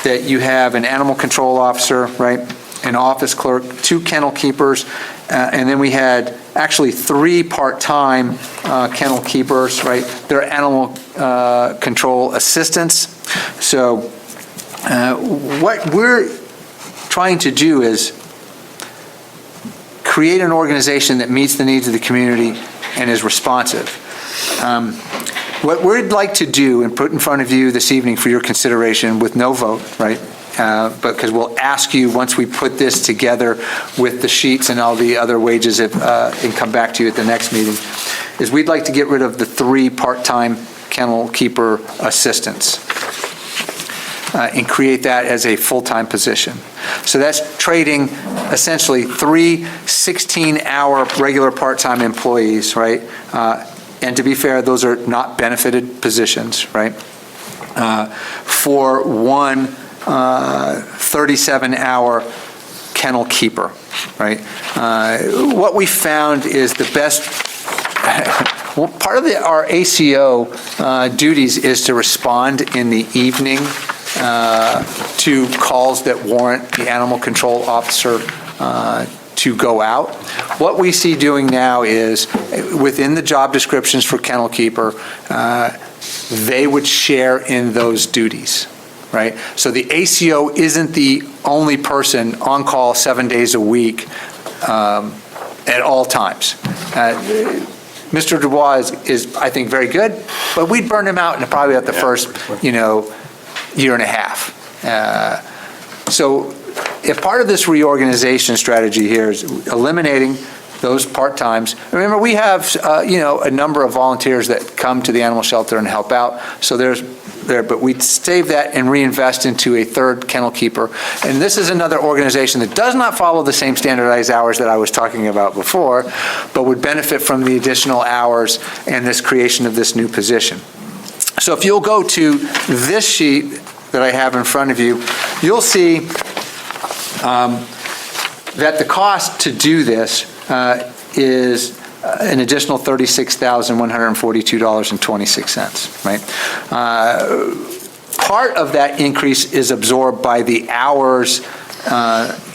that you have an animal control officer, right, an office clerk, 2 kennel keepers, and then we had actually 3 part-time kennel keepers, right? They're animal control assistants. So what we're trying to do is create an organization that meets the needs of the community and is responsive. What we'd like to do and put in front of you this evening for your consideration with no vote, right? Because we'll ask you once we put this together with the sheets and all the other wages and come back to you at the next meeting, is we'd like to get rid of the 3 part-time kennel keeper assistants and create that as a full-time position. So that's trading essentially 3 16-hour regular part-time employees, right? And to be fair, those are not benefited positions, right? For 1 37-hour kennel keeper, right? What we found is the best, well, part of our ACO duties is to respond in the evening to calls that warrant the animal control officer to go out. What we see doing now is, within the job descriptions for kennel keeper, they would share in those duties, right? So the ACO isn't the only person on call 7 days a week at all times. Mr. Dubois is, I think, very good, but we'd burn him out in probably at the first, year and a half. So if part of this reorganization strategy here is eliminating those part-times, remember we have, a number of volunteers that come to the animal shelter and help out, so but we'd save that and reinvest into a 3rd kennel keeper. And this is another organization that does not follow the same standardized hours that I was talking about before, but would benefit from the additional hours and this creation of this new position. So if you'll go to this sheet that I have in front of you, you'll see that the cost to do this is an additional $36,142.26, right? Part of that increase is absorbed by the hours,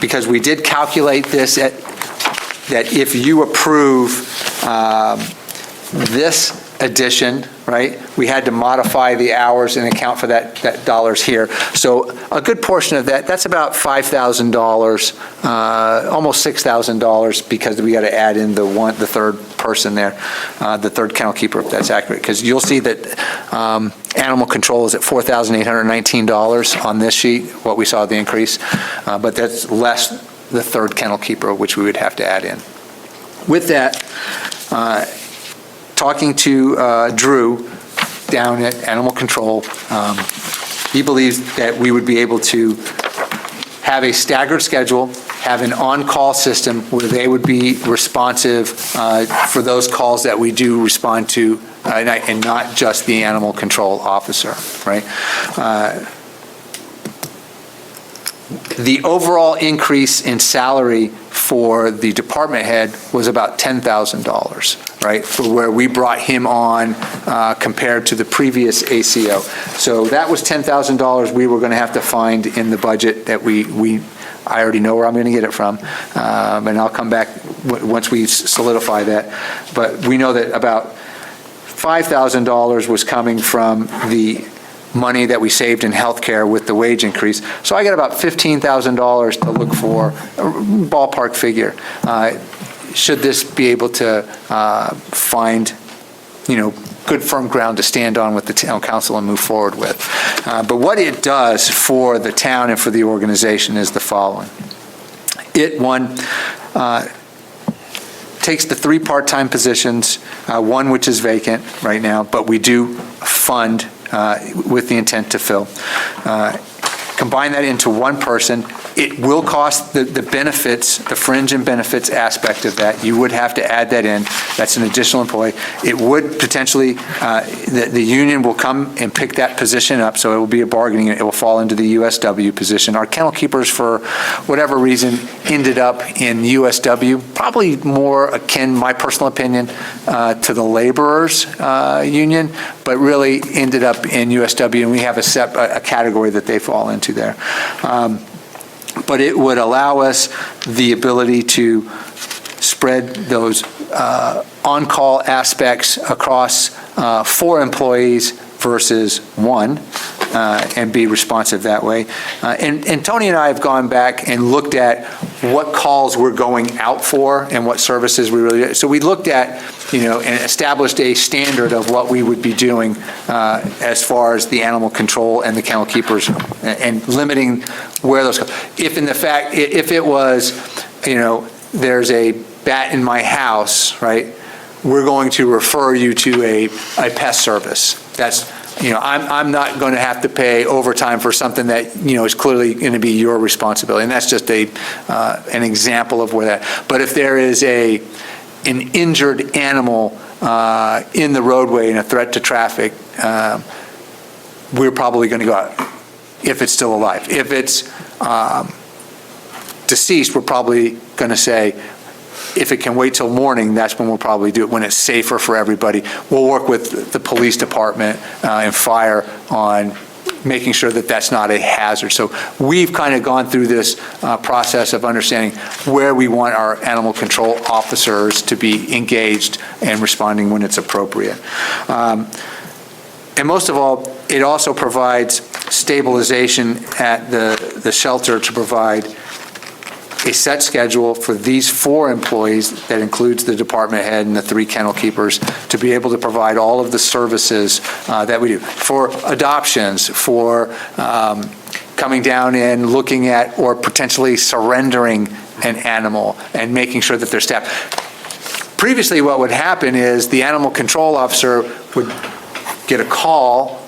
because we did calculate this that if you approve this addition, right, we had to modify the hours and account for that dollars here. So a good portion of that's about $5,000, almost $6,000, because we got to add in the 3rd person there, the 3rd kennel keeper, if that's accurate. Because you'll see that animal control is at $4,819 on this sheet, what we saw the increase, but that's less the 3rd kennel keeper, which we would have to add in. With that, talking to Drew down at Animal Control, he believes that we would be able to have a staggered schedule, have an on-call system where they would be responsive for those calls that we do respond to, and not just the animal control officer, right? The overall increase in salary for the department head was about $10,000, right, for where we brought him on compared to the previous ACO. So that was $10,000 we were going to have to find in the budget that I already know where I'm going to get it from, and I'll come back once we solidify that. But we know that about $5,000 was coming from the money that we saved in healthcare with the wage increase. So I got about $15,000 to look for, a ballpark figure. Should this be able to find, good firm ground to stand on with the town council and move forward with. But what it does for the town and for the organization is the following. It, takes the 3 part-time positions, 1 which is vacant right now, but we do fund with the intent to fill. combine that into one person. It will cost the benefits, the fringe and benefits aspect of that. You would have to add that in. That's an additional employee. It would potentially, the union will come and pick that position up, so it will be a bargaining, it will fall into the USW position. Our kennel keepers, for whatever reason, ended up in USW, probably more akin, my personal opinion, to the laborers union, but really ended up in USW, and we have a category that they fall into there. But it would allow us the ability to spread those on-call aspects across 4 employees versus 1, and be responsive that way. And Tony and I have gone back and looked at what calls we're going out for and what services we really, so we looked at, and established a standard of what we would be doing as far as the animal control and the kennel keepers, and limiting where those, if it was, there's a bat in my house, right, we're going to refer you to a pest service. That's, I'm not going to have to pay overtime for something that, is clearly going to be your responsibility. And that's just an example of where that, but if there is an injured animal in the roadway and a threat to traffic, we're probably going to go out if it's still alive. If it's deceased, we're probably going to say, if it can wait till morning, that's when we'll probably do it, when it's safer for everybody. We'll work with the police department and fire on making sure that that's not a hazard. So we've kind of gone through this process of understanding where we want our animal control officers to be engaged and responding when it's appropriate. And most of all, it also provides stabilization at the shelter to provide a set schedule for these 4 employees, that includes the department head and the 3 kennel keepers, to be able to provide all of the services that we do. For adoptions, for coming down and looking at or potentially surrendering an animal and making sure that they're staffed. Previously, what would happen is the animal control officer would get a call,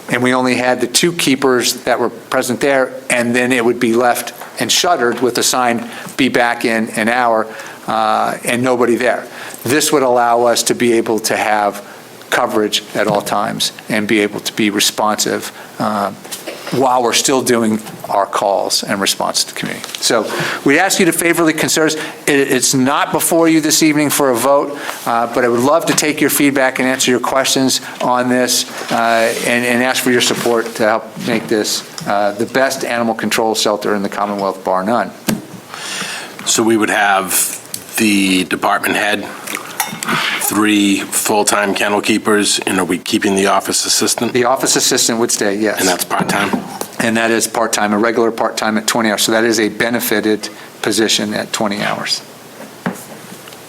and we only had the 2 keepers that were present there, and then it would be left and shuttered with a sign, "Be back in an hour," and nobody there. This would allow us to be able to have coverage at all times and be able to be responsive while we're still doing our calls and response to the community. So we ask you to favorably consider this. It's not before you this evening for a vote, but I would love to take your feedback and answer your questions on this, and ask for your support to help make this the best animal control shelter in the Commonwealth, bar none. So we would have the department head, 3 full-time kennel keepers, and are we keeping the office assistant? The office assistant would stay, yes. And that's part-time? And that is part-time, a regular part-time at 20 hours. So that is a benefited position at 20 hours.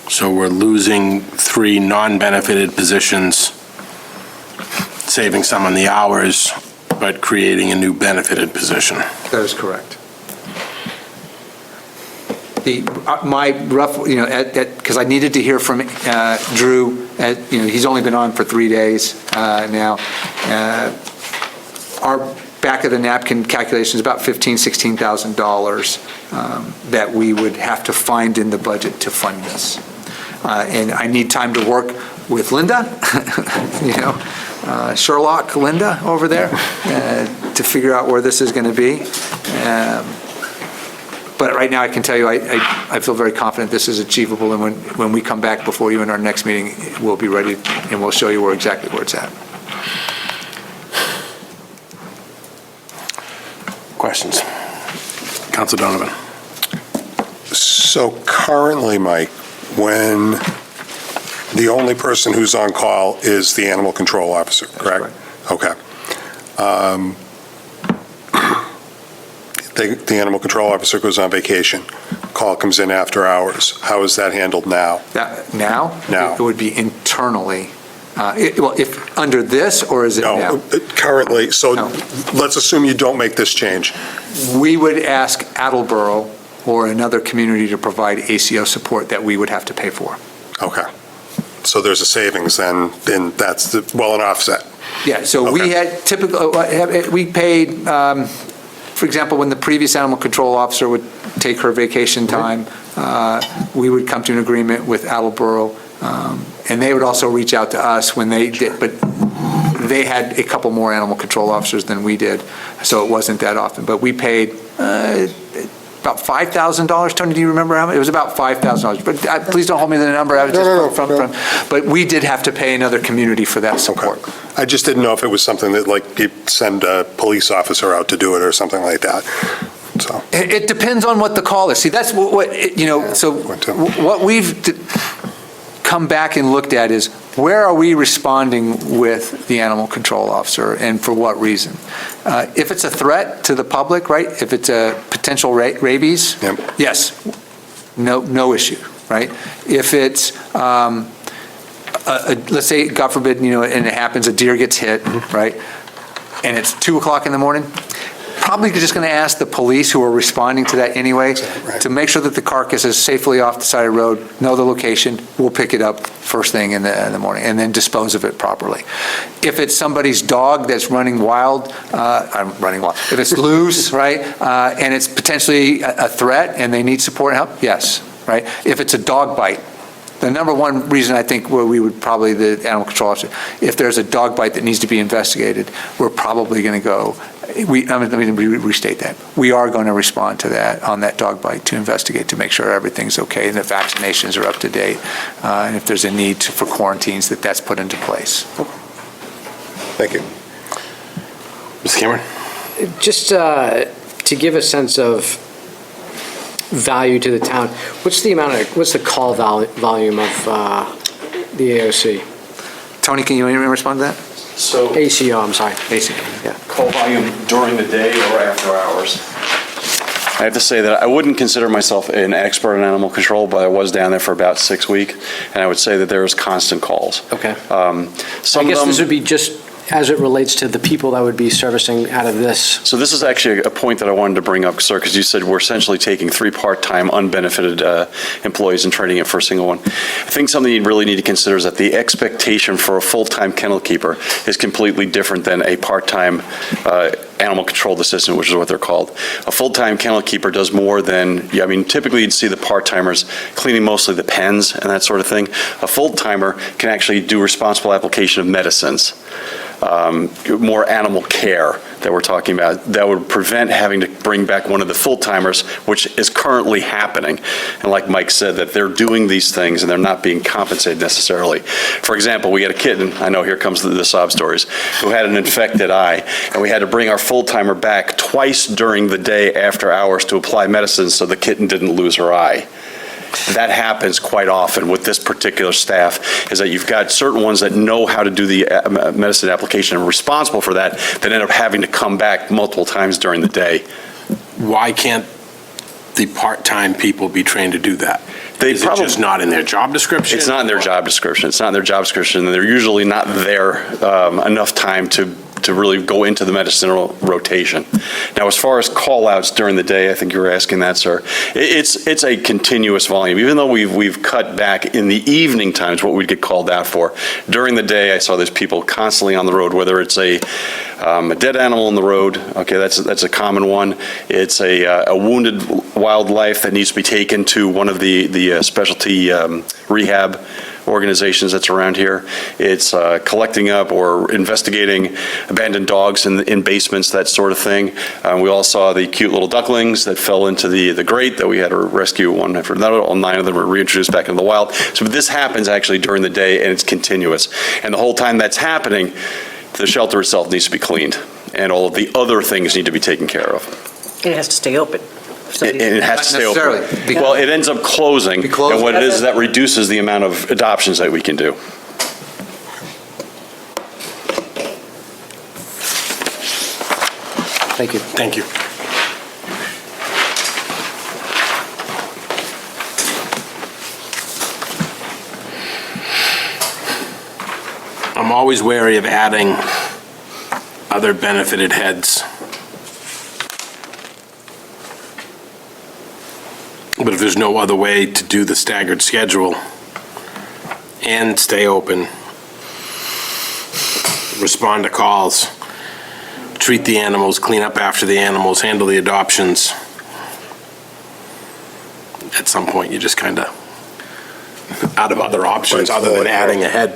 So we're losing 3 non-benefited positions, saving some on the hours, but creating a new benefited position. That is correct. My rough, because I needed to hear from Drew, he's only been on for 3 days now. Our back of the napkin calculation is about $15,000, $16,000 that we would have to find in the budget to fund this. And I need time to work with Linda, Sherlock Linda over there, to figure out where this is going to be. But right now, I can tell you, I feel very confident this is achievable, and when we come back before you in our next meeting, we'll be ready, and we'll show you exactly where it's at. Questions? Councilor Donovan. So currently, Mike, when the only person who's on call is the animal control officer, correct? Okay. The animal control officer goes on vacation. Call comes in after hours. How is that handled now? Now? Now. It would be internally. If under this, or is it now? Currently. So No. let's assume you don't make this change. We would ask Attleboro or another community to provide ACO support that we would have to pay for. Okay. So there's a savings then, and that's an offset. Yeah, so Okay. we had we paid for example, when the previous animal control officer would take her vacation time, we would come to an agreement with Attleboro, and they would also reach out to us when they did, but they had a couple more animal control officers than we did, so it wasn't that often. But we paid about $5,000. Tony, do you remember how much? It was about $5,000. But please don't hold me to the number. I was just But we did have to pay another community for that support. Okay. I just didn't know if it was something that, like, you'd send a police officer out to do it or something like that. So It depends on what the call is. See, that's so what we've come back and looked at is, where are we responding with the animal control officer and for what reason? If it's a threat to the public, right? If it's a potential rabies, Yep. yes, no issue, right? If it's, let's say, God forbid, and it happens, a deer gets hit, right? And it's 2 o'clock in the morning, probably just going to ask the police who are responding to that anyway to make sure that the carcass is safely off the side of the road, know the location, we'll pick it up first thing in the morning, and then dispose of it properly. If it's somebody's dog that's running wild, if it's loose, right, and it's potentially a threat and they need support and help, yes, right? If it's a dog bite, the number one reason I think where we would probably, the animal control officer, if there's a dog bite that needs to be investigated, we're probably going to go, let me restate that. We are going to respond to that, on that dog bite, to investigate, to make sure everything's okay and the vaccinations are up to date. And if there's a need for quarantines, that's put into place. thank you. Mr. Cameron? Just to give a sense of value to the town, what's the call volume of the AOC? Tony, can you respond to that? So ACO, I'm sorry. ACO, yeah. call volume during the day or after hours? I have to say that I wouldn't consider myself an expert in animal control, but I was down there for about 6 weeks, and I would say that there's constant calls. Okay. Some I guess of them, this would be just as it relates to the people that would be servicing out of this. So this is actually a point that I wanted to bring up, sir, because you said we're essentially taking 3 part-time, unbenefited employees and trading it for a single one. I think something you really need to consider is that the expectation for a full-time kennel keeper is completely different than a part-time animal control assistant, which is what they're called. A full-time kennel keeper does more than, typically you'd see the part-timers cleaning mostly the pens and that sort of thing. A full-timer can actually do responsible application of medicines. More animal care that we're talking about that would prevent having to bring back one of the full-timers, which is currently happening. And like Mike said, that they're doing these things and they're not being compensated necessarily. For example, we had a kitten, I know here comes the sob stories, who had an infected eye, and we had to bring our full-timer back twice during the day after hours to apply medicine so the kitten didn't lose her eye. That happens quite often with this particular staff, is that you've got certain ones that know how to do the medicine application and are responsible for that end up having to come back multiple times during the day. Why can't the part-time people be trained to do that? Is it just not in their job description? It's not in their job description. It's not in their job description, and they're usually not there enough time to really go into the medicinal rotation. Now, as far as call-outs during the day, I think you were asking that, sir, it's a continuous volume. Even though we've cut back in the evening times what we'd get called out for, during the day I saw there's people constantly on the road, whether it's a dead animal in the road, okay, that's a common one. It's a wounded wildlife that needs to be taken to one of the specialty rehab organizations that's around here. It's collecting up or investigating abandoned dogs in basements, that sort of thing. We all saw the cute little ducklings that fell into the grate that we had to rescue one after another. All 9 of them were reintroduced back into the wild. So this happens actually during the day, and it's continuous. And the whole time that's happening, the shelter itself needs to be cleaned, and all of the other things need to be taken care of. It has to stay open. And it has to stay open. Not necessarily. Well, it ends up closing, and what it is, that reduces the amount of adoptions that we can do. Thank you. Thank you. I'm always wary of adding other benefited heads. But if there's no other way to do the staggered schedule and stay open, respond to calls, treat the animals, clean up after the animals, handle the adoptions. At some point, you just kind of out of other options other than adding a head.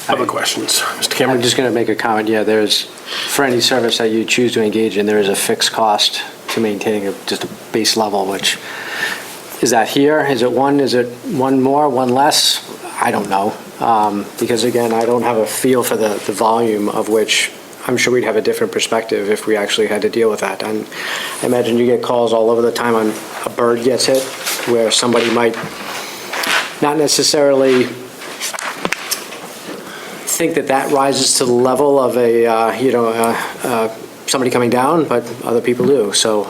Other questions? Mr. I'm Cameron? just going to make a comment. Yeah, there's, for any service that you choose to engage in, there is a fixed cost to maintaining just a base level, which, is that here? Is it one more, one less? I don't know. Because again, I don't have a feel for the volume of which I'm sure we'd have a different perspective if we actually had to deal with that. And I imagine you get calls all over the time on a bird gets hit, where somebody might not necessarily think that rises to the level of somebody coming down, but other people do. So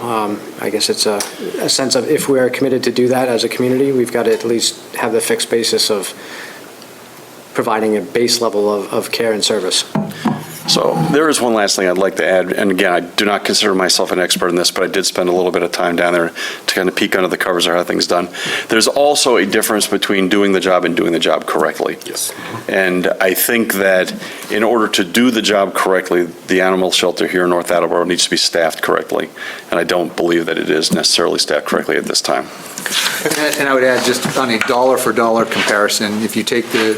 I guess it's a sense of, if we're committed to do that as a community, we've got to at least have the fixed basis of providing a base level of care and service. So there is one last thing I'd like to add, and again, I do not consider myself an expert in this, but I did spend a little bit of time down there to kind of peek under the covers of how things done. There's also a difference between doing the job and doing the job correctly. Yes. And I think that in order to do the job correctly, the animal shelter here in North Attleboro needs to be staffed correctly, and I don't believe that it is necessarily staffed correctly at this time. And I would add, just on a dollar-for-dollar comparison, if you take the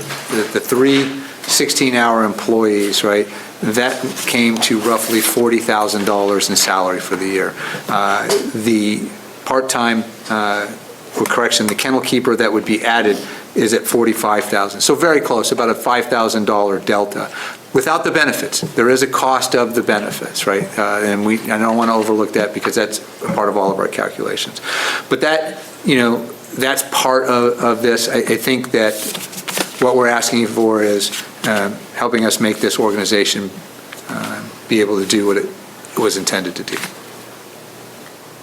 three 16-hour employees, right, that came to roughly $40,000 in salary for the year. The part-time, the kennel keeper that would be added is at $45,000. So very close, about a $5,000 delta. Without the benefits, there is a cost of the benefits, right? And I don't want to overlook that, because that's a part of all of our calculations. But that, that's part of this. I think that what we're asking for is helping us make this organization be able to do what it was intended to do.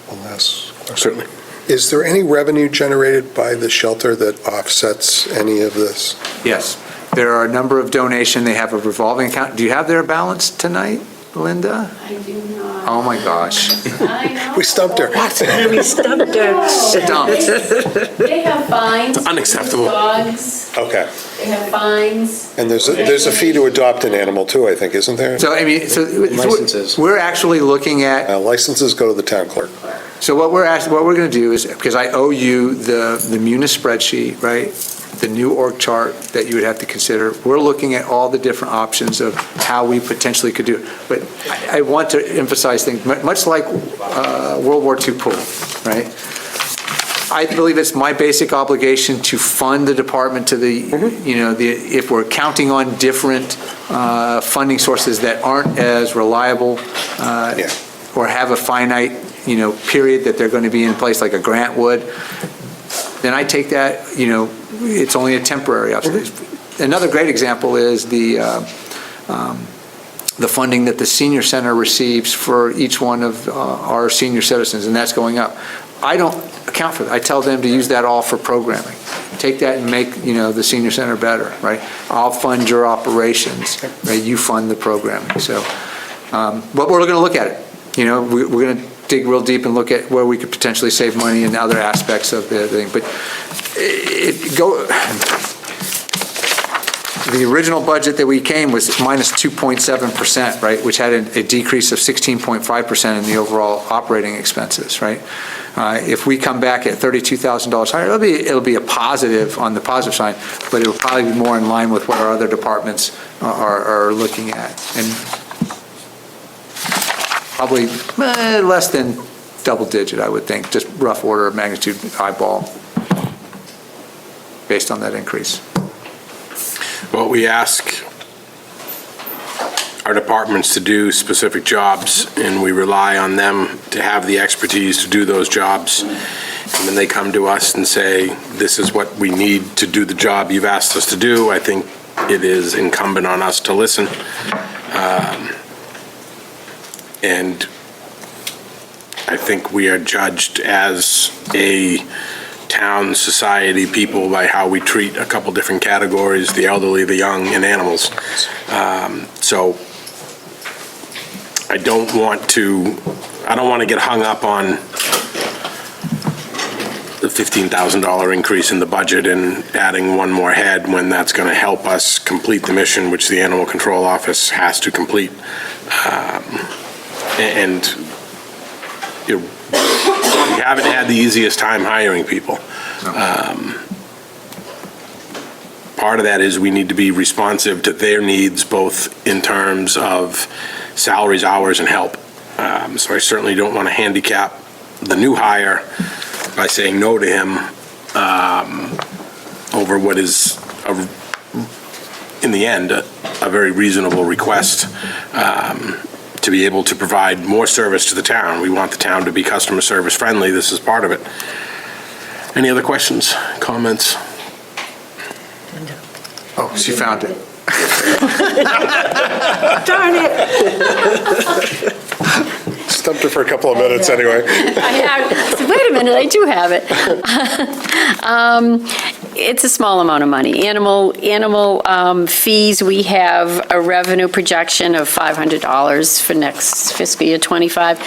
One last question. Certainly. Is there any revenue generated by the shelter that offsets any of this? Yes. There are a number of donations. They have a revolving account. Do you have their balance tonight, Linda? I do not. Oh, my gosh. I know. We stumped her. We stumped her. Stumped. They have fines. It's unacceptable. Dogs, Okay. they have fines. And there's a fee to adopt an animal too, I think, isn't there? So, Licenses. we're actually looking at, Licenses go to the town clerk. so what we're going to do is, because I owe you the Munis spreadsheet, right? The new org chart that you would have to consider. We're looking at all the different options of how we potentially could do it. But I want to emphasize things, much like World War II pool, right? I believe it's my basic obligation to fund the department to if we're counting on different funding sources that aren't as reliable or have a finite, period that they're going to be in place, like a grant would, then I take that, it's only a temporary option. Another great example is the funding that the senior center receives for each one of our senior citizens, and that's going up. I don't account for that. I tell them to use that all for programming. Take that and make, the senior center better, right? I'll fund your operations, right? You fund the programming. So, but we're going to look at it. We're going to dig real deep and look at where we could potentially save money in other aspects of the thing. But the original budget that we came was minus 2.7%, right, which had a decrease of 16.5% in the overall operating expenses, right? If we come back at $32,000 higher, it'll be a positive on the positive side, but it'll probably be more in line with what our other departments are looking at. And probably less than double digit, I would think, just rough order of magnitude eyeball based on that increase. Well, we ask our departments to do specific jobs, and we rely on them to have the expertise to do those jobs. And when they come to us and say, this is what we need to do the job you've asked us to do, I think it is incumbent on us to listen. And I think we are judged as a town, society, people by how we treat a couple different categories, the elderly, the young, and animals. So I don't want to get hung up on the $15,000 increase in the budget and adding one more head when that's going to help us complete the mission, which the Animal Control Office has to complete. And you know, we haven't had the easiest time hiring people. Part of that is we need to be responsive to their needs, both in terms of salaries, hours, and help. So I certainly don't want to handicap the new hire by saying no to him over what is, in the end, a very reasonable request to be able to provide more service to the town. We want the town to be customer service friendly. This is part of it. Any other questions, comments? Oh, she found it. Darn it. Stumped her for a couple of minutes anyway. I have, so wait a minute, I do have it. It's a small amount of money. Animal fees, we have a revenue projection of $500 for next fiscal year '25.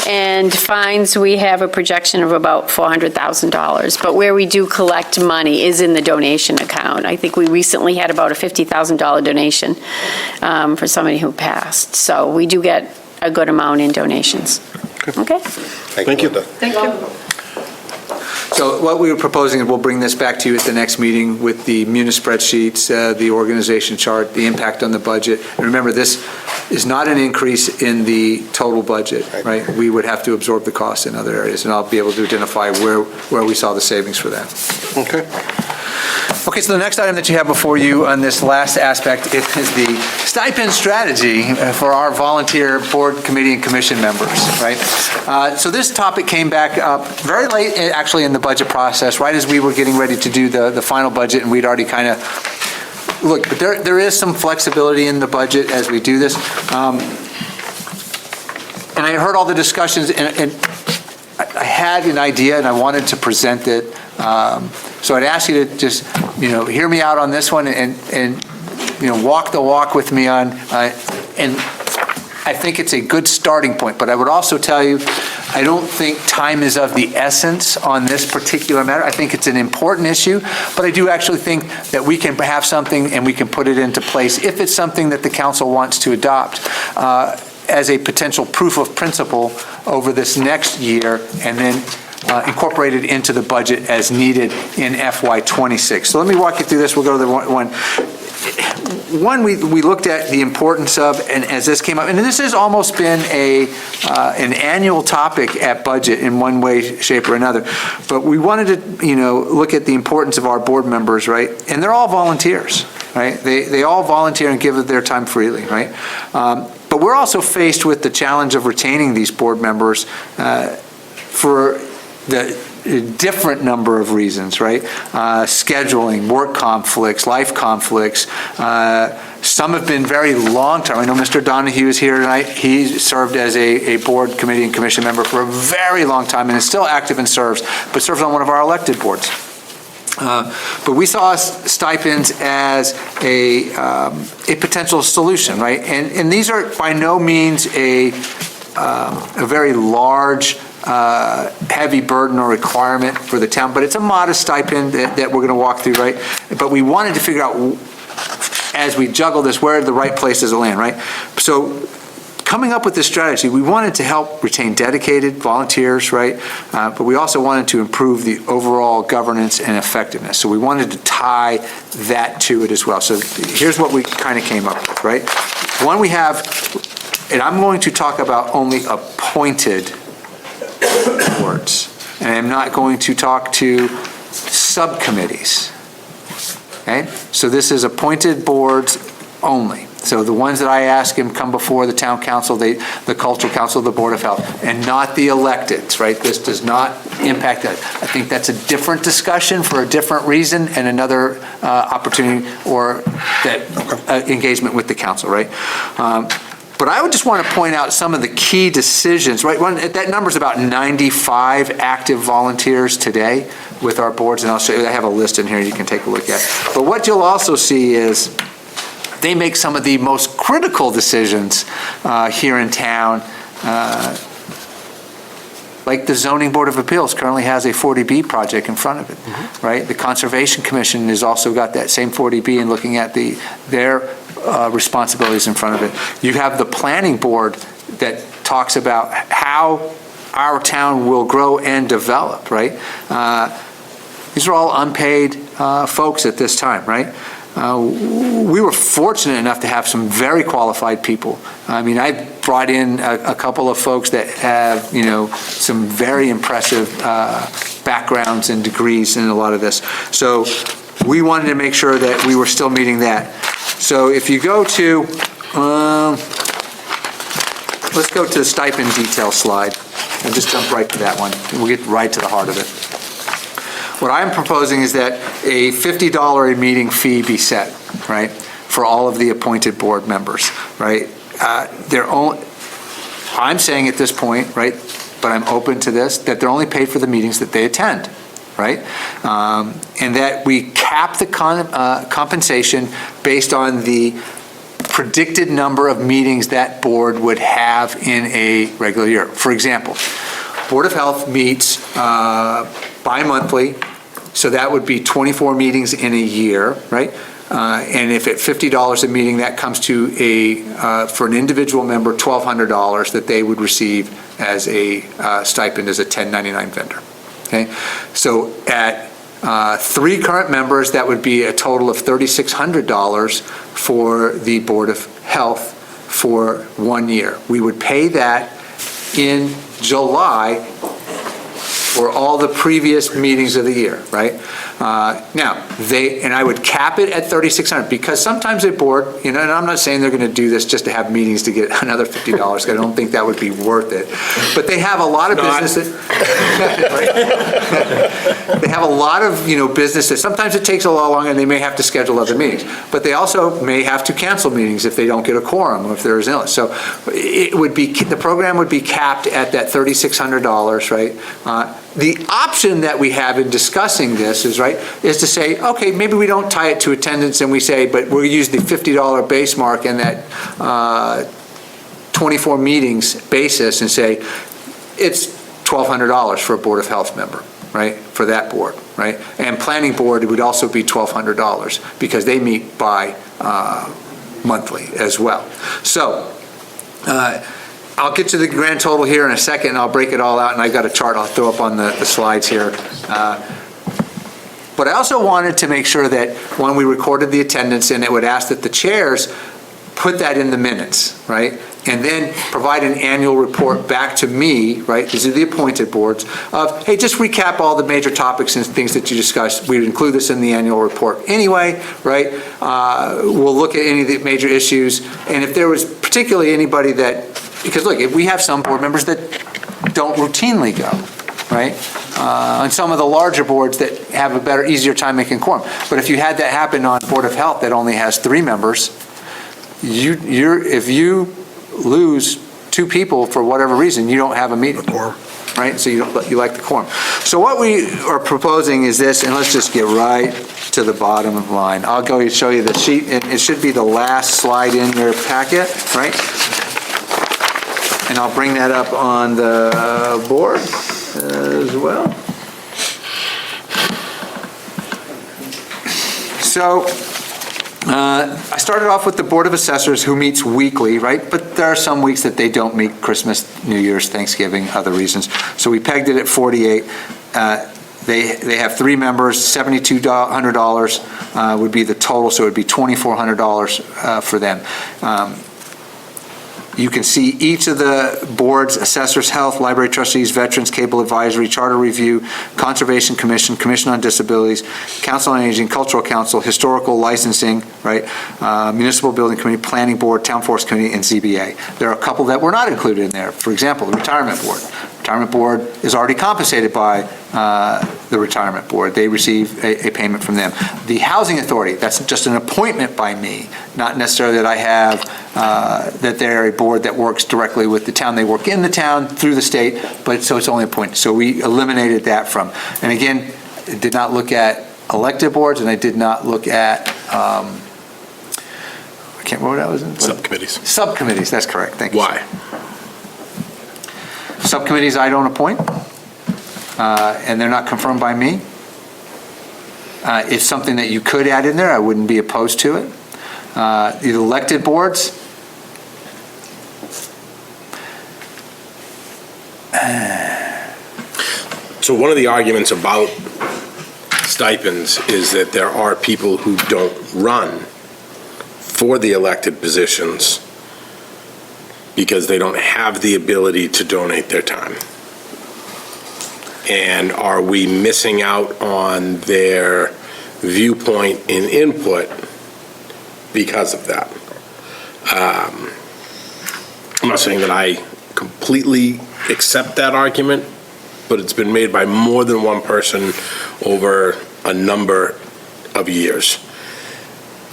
And fines, we have a projection of about $400,000. But where we do collect money is in the donation account. I think we recently had about a $50,000 donation for somebody who passed. So we do get a good amount in donations. Okay? Thank you. Thank you. So what we were proposing is we'll bring this back to you at the next meeting with the Munis spreadsheets, the organization chart, the impact on the budget. And remember, this is not an increase in the total budget, right? We would have to absorb the cost in other areas, and I'll be able to identify where we saw the savings for that. Okay. Okay, so the next item that you have before you on this last aspect is the stipend strategy for our volunteer board, committee, and commission members, right? So this topic came back up very late, actually, in the budget process, right as we were getting ready to do the final budget, and we'd already kind of, look, but there is some flexibility in the budget as we do this. And I heard all the discussions, and I had an idea, and I wanted to present it. So I'd ask you to just, hear me out on this one and walk the walk with me on, and I think it's a good starting point. But I would also tell you, I don't think time is of the essence on this particular matter. I think it's an important issue, but I do actually think that we can have something and we can put it into place if it's something that the council wants to adopt as a potential proof of principle over this next year, and then incorporated into the budget as needed in FY26. So let me walk you through this. We'll go to the one. One, we looked at the importance of, and as this came up, and this has almost been an annual topic at budget in one way, shape, or another. But we wanted to, look at the importance of our board members, right? And they're all volunteers, right? They all volunteer and give of their time freely, right? But we're also faced with the challenge of retaining these board members for the different number of reasons, right? Scheduling, work conflicts, life conflicts. Some have been very long-term. I know Mr. Donahue is here tonight. He served as a board, committee, and commission member for a very long time and is still active and serves, but serves on one of our elected boards. But we saw stipends as a potential solution, right? And these are by no means a very large, heavy burden or requirement for the town, but it's a modest stipend that we're going to walk through, right? But we wanted to figure out, as we juggle this, where are the right places to land, right? So coming up with this strategy, we wanted to help retain dedicated volunteers, right? But we also wanted to improve the overall governance and effectiveness. So we wanted to tie that to it as well. So here's what we kind of came up with, right? One, we have, and I'm going to talk about only appointed boards, and I'm not going to talk to subcommittees. Okay? So this is appointed boards only. So the ones that I ask him come before the town council, the cultural council, the board of health, and not the electeds, right? This does not impact that. I think that's a different discussion for a different reason and another opportunity or that engagement with the council, right? But I would just want to point out some of the key decisions, right? That number's about 95 active volunteers today with our boards, and I'll show you, I have a list in here you can take a look at. But what you'll also see is they make some of the most critical decisions here in town like the Zoning Board of Appeals currently has a 40B project in front of it, right? The Conservation Commission has also got that same 40B and looking at their responsibilities in front of it. You have the Planning Board that talks about how our town will grow and develop, right? These are all unpaid folks at this time, right? We were fortunate enough to have some very qualified people. I mean, I brought in a couple of folks that have, some very impressive backgrounds and degrees in a lot of this. So we wanted to make sure that we were still meeting that. So if you go to, let's go to the stipend detail slide and just jump right to that one. We'll get right to the heart of it. What I'm proposing is that a $50 a meeting fee be set, right, for all of the appointed board members, right? I'm saying at this point, right, but I'm open to this, that they're only paid for the meetings that they attend, right? And that we cap the compensation based on the predicted number of meetings that board would have in a regular year. For example, Board of Health meets bi-monthly, so that would be 24 meetings in a year, right? And if at $50 a meeting, that comes to for an individual member, $1,200 that they would receive as a stipend as a 1099 vendor, okay? So at 3 current members, that would be a total of $3,600 for the Board of Health for 1 year. We would pay that in July for all the previous meetings of the year, right? Now, I would cap it at $3,600 because sometimes a board, and I'm not saying they're going to do this just to have meetings to get another $50, because I don't think that would be worth it. But they have a lot of business they have a lot of, business that sometimes it takes a lot longer and they may have to schedule other meetings. But they also may have to cancel meetings if they don't get a quorum or if there is illness. So the program would be capped at that $3,600, right? The option that we have in discussing this is to say, okay, maybe we don't tie it to attendance and we say, but we'll use the $50 base mark and that 24 meetings basis and say, it's $1,200 for a Board of Health member, right, for that board, right? And Planning Board would also be $1,200 because they meet monthly as well. So, I'll get to the grand total here in a second, and I'll break it all out, and I've got a chart I'll throw up on the slides here. But I also wanted to make sure that when we recorded the attendance, and it would ask that the chairs put that in the minutes, right? And then provide an annual report back to me, right? These are the appointed boards, of, hey, just recap all the major topics and things that you discussed. We would include this in the annual report anyway, right? We'll look at any of the major issues, and if there was particularly anybody that, because look, if we have some board members that don't routinely go, right? On some of the larger boards that have a better, easier time making quorum. But if you had that happen on Board of Health that only has 3 members, if you lose 2 people for whatever reason, you don't have a meeting, right? So you like the quorum. So what we are proposing is this, and let's just get right to the bottom of the line. I'll go show you the sheet, and it should be the last slide in your packet, right? And I'll bring that up on the board as well. So I started off with the Board of Assessors, who meets weekly, right? But there are some weeks that they don't meet: Christmas, New Year's, Thanksgiving, other reasons. So we pegged it at 48. They have 3 members. $7,200 would be the total, so it would be $2,400 for them. You can see each of the boards: Assessors, Health, Library Trustees, Veterans, Cable Advisory, Charter Review, Conservation Commission, Commission on Disabilities, Council on Aging, Cultural Council, Historical Licensing, right? Municipal Building Committee, Planning Board, Town Forest Committee, and ZBA. There are a couple that were not included in there. For example, the Retirement Board. Retirement Board is already compensated by the Retirement Board. They receive a payment from them. The Housing Authority, that's just an appointment by me, not necessarily that I have, that they're a board that works directly with the town. They work in the town through the state, but so it's only appointed. So we eliminated that from. And again, I did not look at elected boards, and I did not look at, I can't remember what I was in. Subcommittees. Subcommittees, that's correct. Thank you. Why? Subcommittees I don't appoint, and they're not confirmed by me. It's something that you could add in there, I wouldn't be opposed to it. The elected boards, So one of the arguments about stipends is that there are people who don't run for the elected positions because they don't have the ability to donate their time. And are we missing out on their viewpoint and input because of that? I'm not saying that I completely accept that argument, but it's been made by more than one person over a number of years.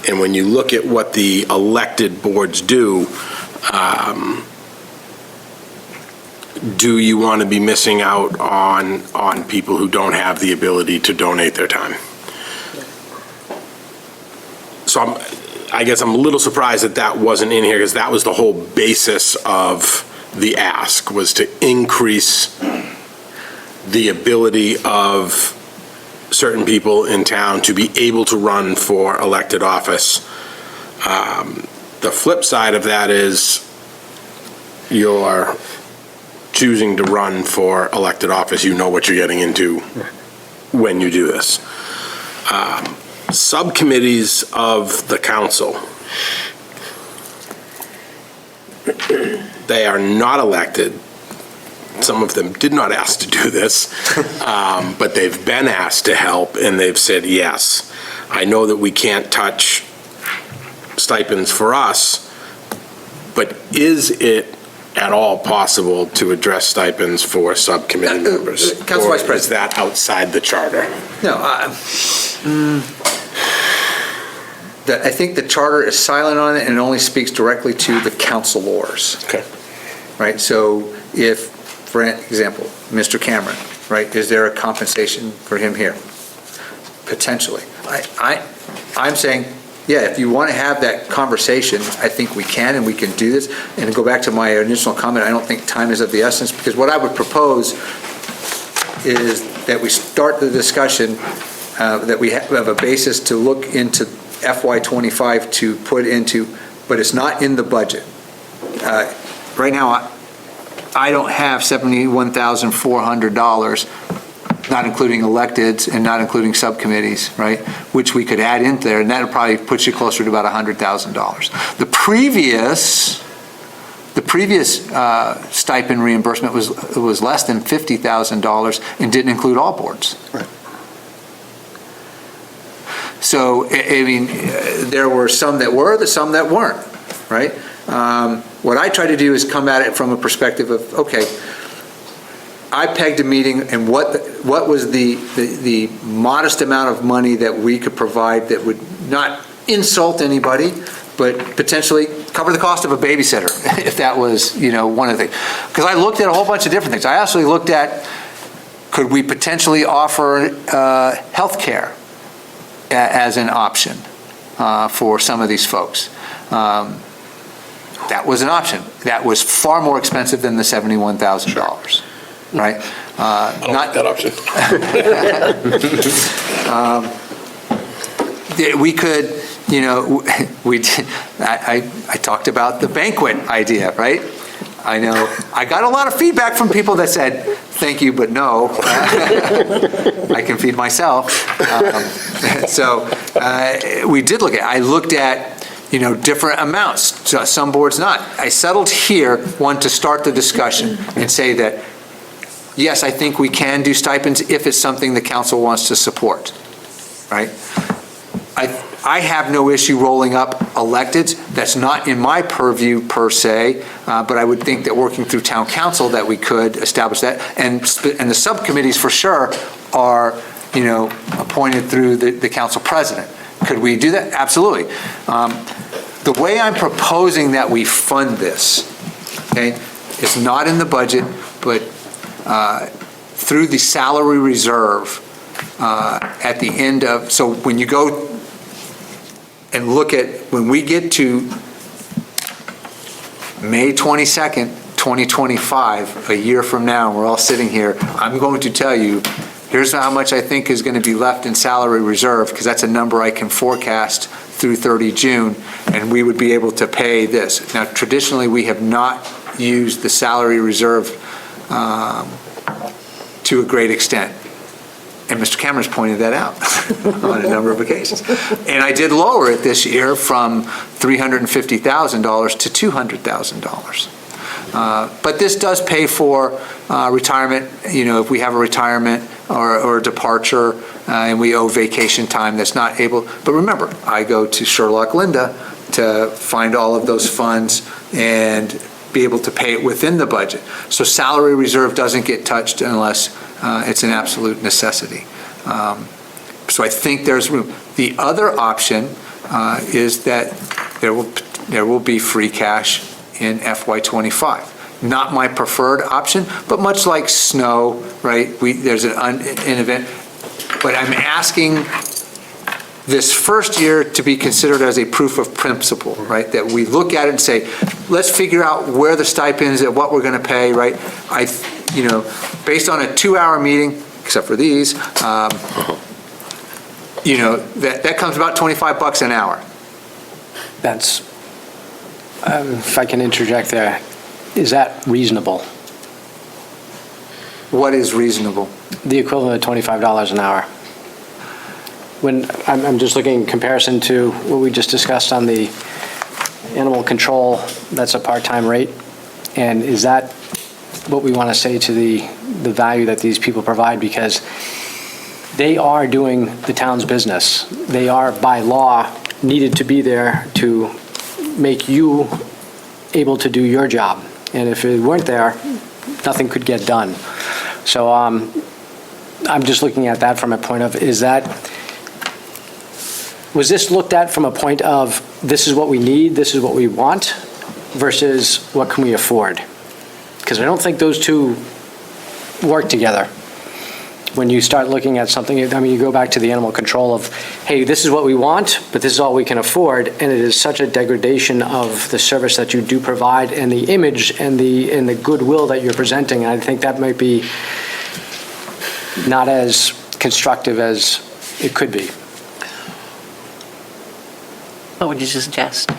And when you look at what the elected boards do you want to be missing out on people who don't have the ability to donate their time? So I guess I'm a little surprised that that wasn't in here, because that was the whole basis of the ask, was to increase the ability of certain people in town to be able to run for elected office. The flip side of that is you're choosing to run for elected office, you know what you're getting into when you do this. Subcommittees of the council, they are not elected. Some of them did not ask to do this, but they've been asked to help, and they've said yes. I know that we can't touch stipends for us, but is it at all possible to address stipends for subcommittee members? Council Vice President. Or is that outside the charter? No, I think the charter is silent on it, and it only speaks directly to the councilors. Okay. Right, so if, for example, Mr. Cameron, right, is there a compensation for him here? Potentially. I'm saying, yeah, if you want to have that conversation, I think we can, and we can do this. And to go back to my initial comment, I don't think time is of the essence, because what I would propose is that we start the discussion, that we have a basis to look into FY25 to put into, but it's not in the budget. Right now, I don't have $71,400, not including electeds and not including subcommittees, right, which we could add in there, and that would probably put you closer to about $100,000. The previous stipend reimbursement was less than $50,000 and didn't include all boards. Right. So, I mean, there were some that were, some that weren't, right? What I try to do is come at it from a perspective of, okay, I pegged a meeting, and what was the modest amount of money that we could provide that would not insult anybody, but potentially cover the cost of a babysitter, if that was, one of the things. Because I looked at a whole bunch of different things. I actually looked at, could we potentially offer health care as an option for some of these folks? That was an option. That was far more expensive than the $71,000, right? I don't like that option. We could, I talked about the banquet idea, right? I know, I got a lot of feedback from people that said, thank you, but no. I can feed myself. So we did I looked at, different amounts, some boards not. I settled here, one, to start the discussion and say that, yes, I think we can do stipends if it's something the council wants to support, right? I have no issue rolling up electeds. That's not in my purview per se, but I would think that working through town council that we could establish that. And the subcommittees for sure are, appointed through the council president. Could we do that? Absolutely. The way I'm proposing that we fund this, okay, is not in the budget, but through the salary reserve at the end of, so when you go and look at, when we get to May 22nd, 2025, a year from now, we're all sitting here, I'm going to tell you, here's how much I think is going to be left in salary reserve, because that's a number I can forecast through 30 June, and we would be able to pay this. Now, traditionally, we have not used the salary reserve to a great extent. And Mr. Cameron's pointed that out on a number of occasions. And I did lower it this year from $350,000 to $200,000. But this does pay for retirement, if we have a retirement or a departure, and we owe vacation time that's not able. But remember, I go to Sherlock Linda to find all of those funds and be able to pay it within the budget. So salary reserve doesn't get touched unless it's an absolute necessity. So I think there's room. The other option is that there will be free cash in FY25. Not my preferred option, but much like snow, right? There's an event, but I'm asking this first year to be considered as a proof of principle, right? That we look at it and say, let's figure out where the stipends and what we're going to pay, right? Based on a 2-hour meeting, except for these, that comes about $25 an hour. That's, if I can interject there, is that reasonable? What is reasonable? The equivalent of $25 an hour. When I'm just looking in comparison to what we just discussed on the animal control, that's a part-time rate. And is that what we want to say to the value that these people provide? Because they are doing the town's business. They are, by law, needed to be there to make you able to do your job. And if it weren't there, nothing could get done. So I'm just looking at that from a point of, was this looked at from a point of, this is what we need, this is what we want, versus what can we afford? Because I don't think those two work together. When you start looking at something, you go back to the animal control of, hey, this is what we want, but this is all we can afford, and it is such a degradation of the service that you do provide and the image and the goodwill that you're presenting. And I think that might be not as constructive as it could be. What would you suggest?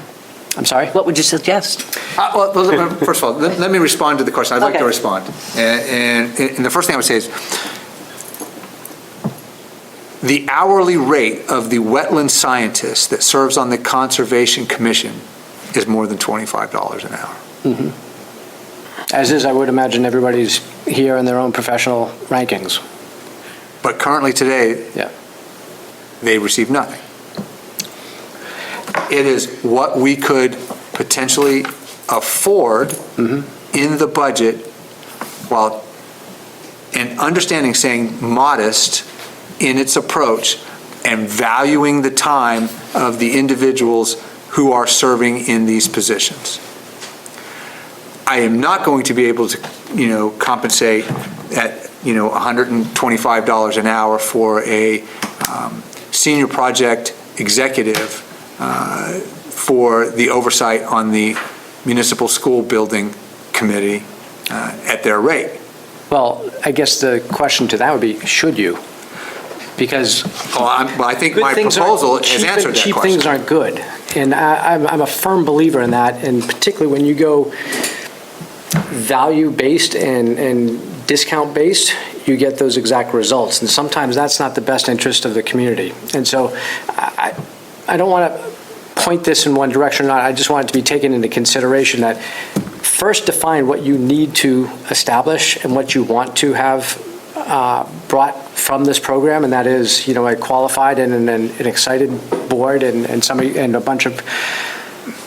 I'm sorry? What would you suggest? Well, first of all, let me respond to the question. I'd like to respond. And the first thing I would say is, the hourly rate of the wetland scientist that serves on the Conservation Commission is more than $25 an hour. Mm-hmm. As is, I would imagine, everybody's here in their own professional rankings. But currently today, they receive nothing. It is what we could potentially afford in the budget, while, and understanding, saying modest in its approach, and valuing the time of the individuals who are serving in these positions. I am not going to be able to, compensate at, $125 an hour for a senior project executive for the oversight on the municipal school building committee at their rate. Well, I guess the question to that would be, should you? Because I think my proposal has answered that question. Cheap things aren't good. And I'm a firm believer in that, and particularly when you go value-based and discount-based, you get those exact results. And sometimes that's not the best interest of the community. And so I don't want to point this in one direction or not. I just want it to be taken into consideration that first define what you need to establish and what you want to have brought from this program, and that is, a qualified and an excited board and somebody and a bunch of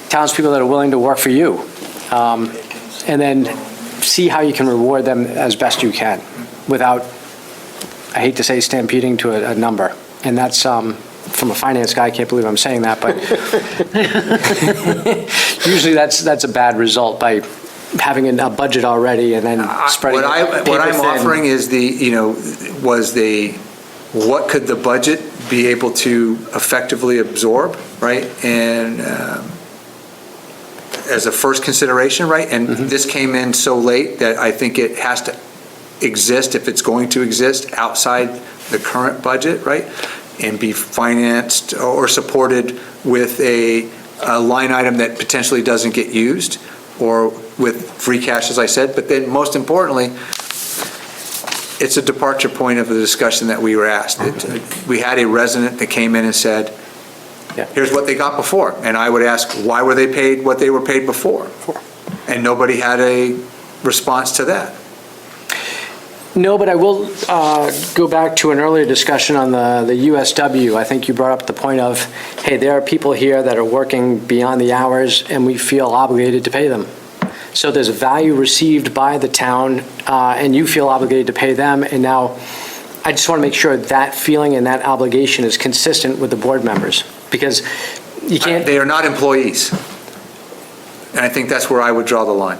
townspeople that are willing to work for you, and then see how you can reward them as best you can, without, I hate to say, stampeding to a number. And that's from a finance guy. I can't believe I'm saying that, but usually that's a bad result by having a budget already and then spreading it what I'm thin. offering is what could the budget be able to effectively absorb, right? And as a first consideration, right? And this came in so late that I think it has to exist, if it's going to exist, outside the current budget, right? And be financed or supported with a line item that potentially doesn't get used, or with free cash, as I said. But then, most importantly, it's a departure point of the discussion that we were asked. We had a resident that came in and said, here's what they got before. And I would ask, why were they paid what they were paid before? And nobody had a response to that. No, but I will go back to an earlier discussion on the USW. I think you brought up the point of, hey, there are people here that are working beyond the hours, and we feel obligated to pay them. So there's a value received by the town, and you feel obligated to pay them. And now, I just want to make sure that feeling and that obligation is consistent with the board members, because you can't. They are not employees. And I think that's where I would draw the line.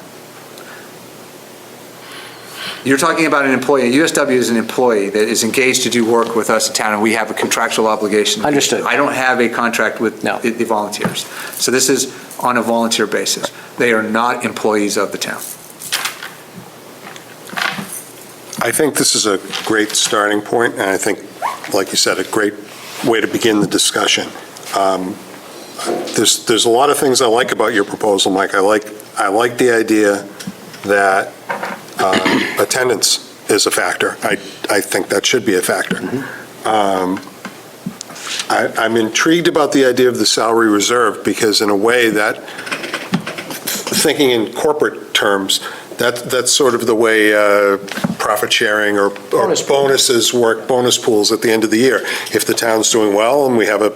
You're talking about an employee. USW is an employee that is engaged to do work with us in town, and we have a contractual obligation. Understood. I don't have a contract with the volunteers. So this is on a volunteer basis. They are not employees of the town. I think this is a great starting point, and I think, like you said, a great way to begin the discussion. There's a lot of things I like about your proposal, Mike. I like the idea that attendance is a factor. I think that should be a factor. I'm intrigued about the idea of the salary reserve, because in a way that, thinking in corporate terms, that's sort of the way profit sharing or bonuses work, bonus pools at the end of the year. If the town's doing well and we have a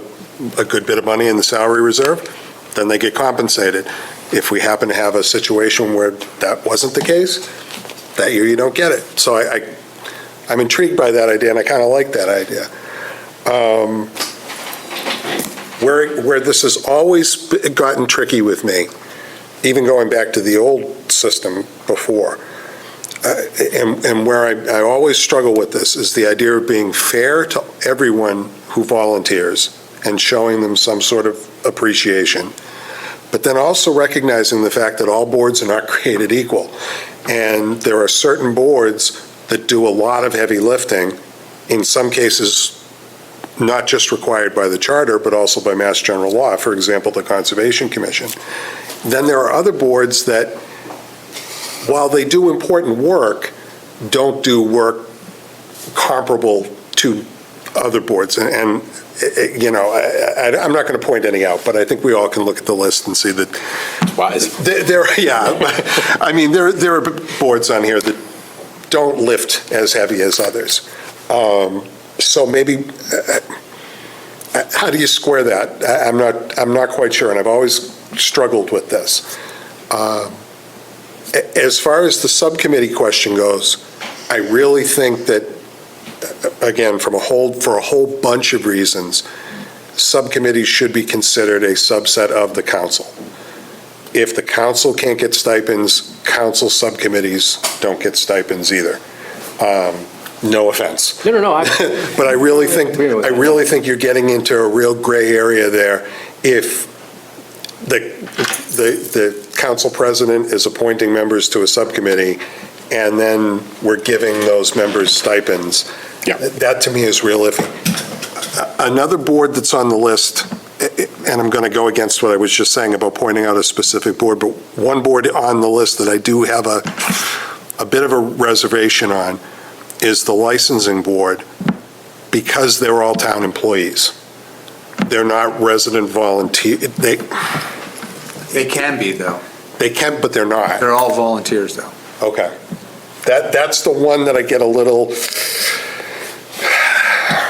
good bit of money in the salary reserve, then they get compensated. If we happen to have a situation where that wasn't the case, that year you don't get it. So I'm intrigued by that idea, and I kind of like that idea. Where this has always gotten tricky with me, even going back to the old system before, and where I always struggle with this, is the idea of being fair to everyone who volunteers and showing them some sort of appreciation, but then also recognizing the fact that all boards are not created equal. And there are certain boards that do a lot of heavy lifting, in some cases not just required by the charter, but also by Mass General Law, for example, the Conservation Commission. Then there are other boards that, while they do important work, don't do work comparable to other boards. And you know, I'm not going to point any out, but I think we all can look at the list and see that. I mean, there are boards on here that don't lift as heavy as others. So maybe, how do you square that? I'm not quite sure, and I've always struggled with this. As far as the subcommittee question goes, I really think that, again, for a whole bunch of reasons, subcommittees should be considered a subset of the council. If the council can't get stipends, council subcommittees don't get stipends either. No offense. No. But I really think you're getting into a real gray area there if the council president is appointing members to a subcommittee and then we're giving those members stipends. Yeah. That to me is real iffy. Another board that's on the list, and I'm going to go against what I was just saying about pointing out a specific board, but one board on the list that I do have a bit of a reservation on is the licensing board, because they're all town employees. They're not resident volunteer. They can be, though. They can, but they're not. They're all volunteers, though. Okay. That's the one that I get a little.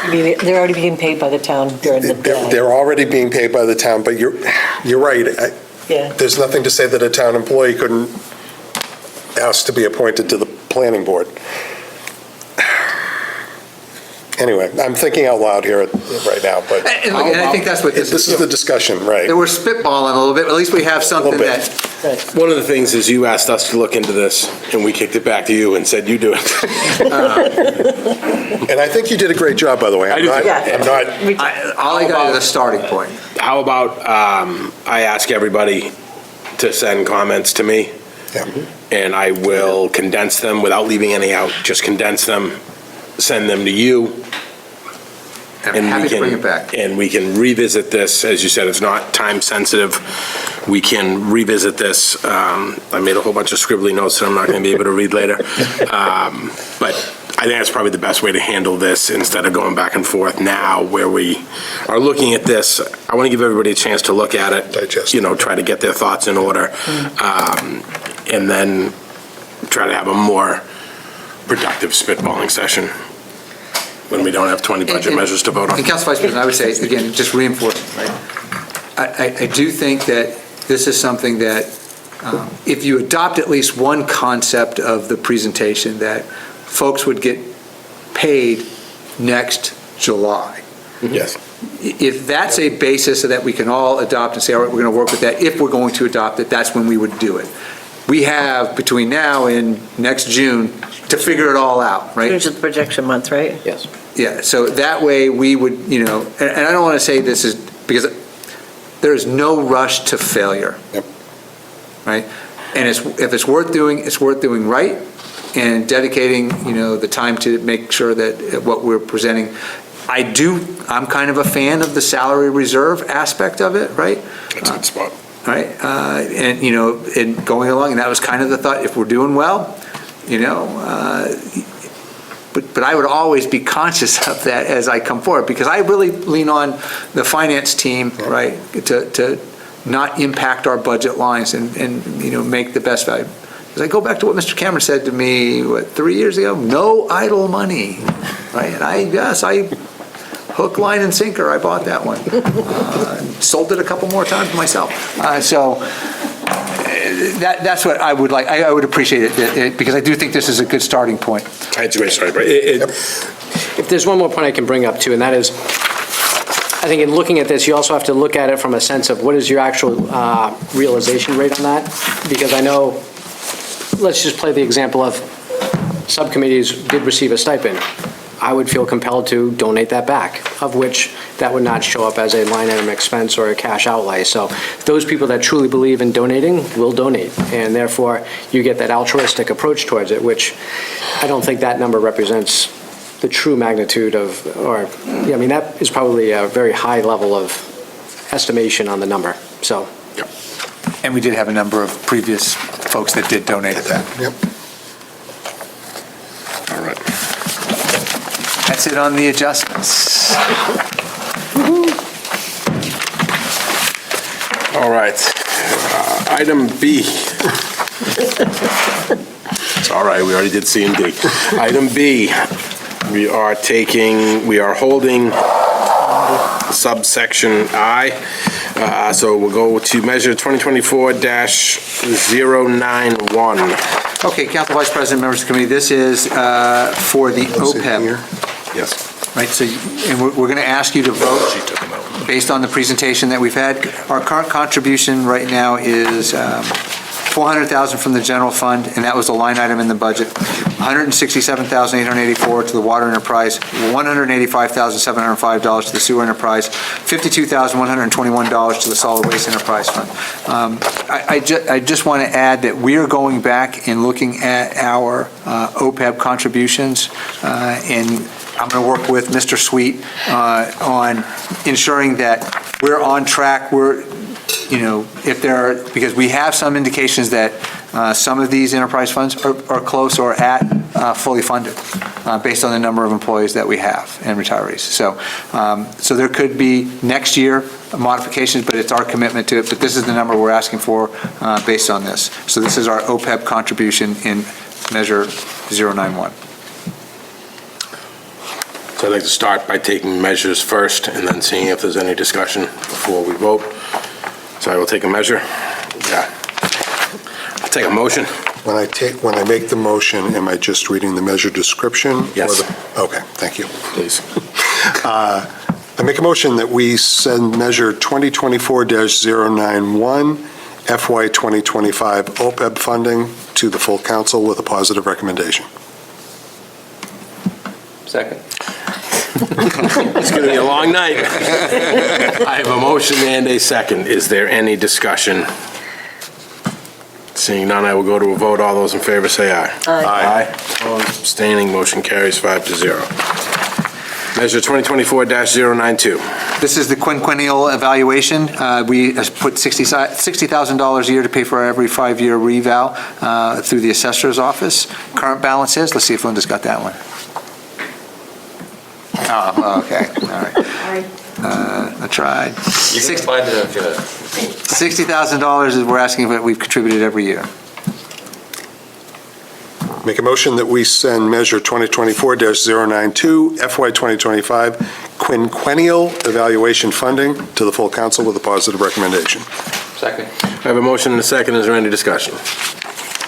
They're already being paid by the town during the day. They're already being paid by the town, but you're right. Yeah. There's nothing to say that a town employee couldn't ask to be appointed to the planning board. Anyway, I'm thinking out loud here right now, but. And I think that's what this is the discussion, right? We're spitballing a little bit, but at least we have something that. One of the things is you asked us to look into this, and we kicked it back to you and said, you do it. And I think you did a great job, by the way. All I got is a starting point. How about I ask everybody to send comments to me. Yeah. And I will condense them without leaving any out, just condense them, send them to you. I'm and we happy to can- bring it back. And we can revisit this, as you said, it's not time sensitive. We can revisit this. I made a whole bunch of scribbly notes that I'm not going to be able to read later. But I think that's probably the best way to handle this instead of going back and forth now where we are looking at this. I want to give everybody a chance to look at it. Digest You know, try to get their thoughts in order. And then try to have a more productive spitballing session when we don't have 20 budget measures to vote on. And Council Vice President, I would say, again, just reinforce, right? I do think that this is something that, if you adopt at least one concept of the presentation, that folks would get paid next July. Yes. If that's a basis that we can all adopt and say, all right, we're going to work with that, if we're going to adopt it, that's when we would do it. We have between now and next June to figure it all out, right? Which is the projection month, right? Yes. Yeah, so that way we would, and I don't want to say this is, because there is no rush to failure. Yep. Right? And if it's worth doing right and dedicating, the time to make sure that what we're presenting. I'm kind of a fan of the salary reserve aspect of it, right? That's a good spot. Right? And going along, and that was kind of the thought, if we're doing well, but I would always be conscious of that as I come forward, because I really lean on the finance team, right, to not impact our budget lines and make the best value. Because I go back to what Mr. Cameron said to me, 3 years ago? No idle money, right? And I hook, line, and sinker, I bought that one. Sold it a couple more times myself. That's what I would like. I would appreciate it, because I do think this is a good starting point. It's a great story, but If there's one more point I can bring up too, and that is, I think in looking at this, you also have to look at it from a sense of what is your actual realization rate on that? Because I know, let's just play the example of subcommittees did receive a stipend. I would feel compelled to donate that back, of which that would not show up as a line item expense or a cash outlay. So those people that truly believe in donating will donate, and therefore you get that altruistic approach towards it, which I don't think that number represents the true magnitude of, that is probably a very high level of estimation on the number, so. And we did have a number of previous folks that did donate that. Yep. all right. That's it on the adjustments. All right. Item B. It's all right, we already did C and D. Item B, we are holding subsection I. So we'll go to measure 2024-091. Okay, Council Vice President, members of the committee, this is for the OPEB. Yes. Right, so, and we're going to ask you to vote based on the presentation that we've had. Our current contribution right now is $400,000 from the general fund, and that was a line item in the budget. $167,884 to the water enterprise, $185,705 to the sewer enterprise, $52,121 to the solid waste enterprise fund. I just want to add that we are going back and looking at our OPEB contributions, and I'm going to work with Mr. Sweet on ensuring that we're on track. Because we have some indications that some of these enterprise funds are close or at fully funded based on the number of employees that we have and retirees. So there could be next year modifications, but it's our commitment to it. But this is the number we're asking for based on this. So this is our OPEB contribution in measure 091. So I'd like to start by taking measures first and then seeing if there's any discussion before we vote. So I will take a measure. Yeah. I'll take a motion. When I make the motion, am I just reading the measure description? Yes. Okay, thank you. Please. I make a motion that we send measure 2024-091, FY 2025 OPEB funding to the full council with a positive recommendation. Second. It's going to be a long night. I have a motion and a second. Is there any discussion? Seeing none, I will go to a vote. All those in favor say aye. Aye. Opposed, abstaining, motion carries 5-0. Measure 2024-092. This is the quinquennial evaluation. We put $60,000 a year to pay for our every 5-year reval through the assessor's office. Current balance is, let's see if Linda's got that one. Oh, okay, all right. I tried. You can find it if you... $60,000 is we're asking that we've contributed every year. Make a motion that we send Measure 2024-092, FY 2025 quinquennial evaluation funding to the full council with a positive recommendation. Second. I have a motion and a second. Is there any discussion?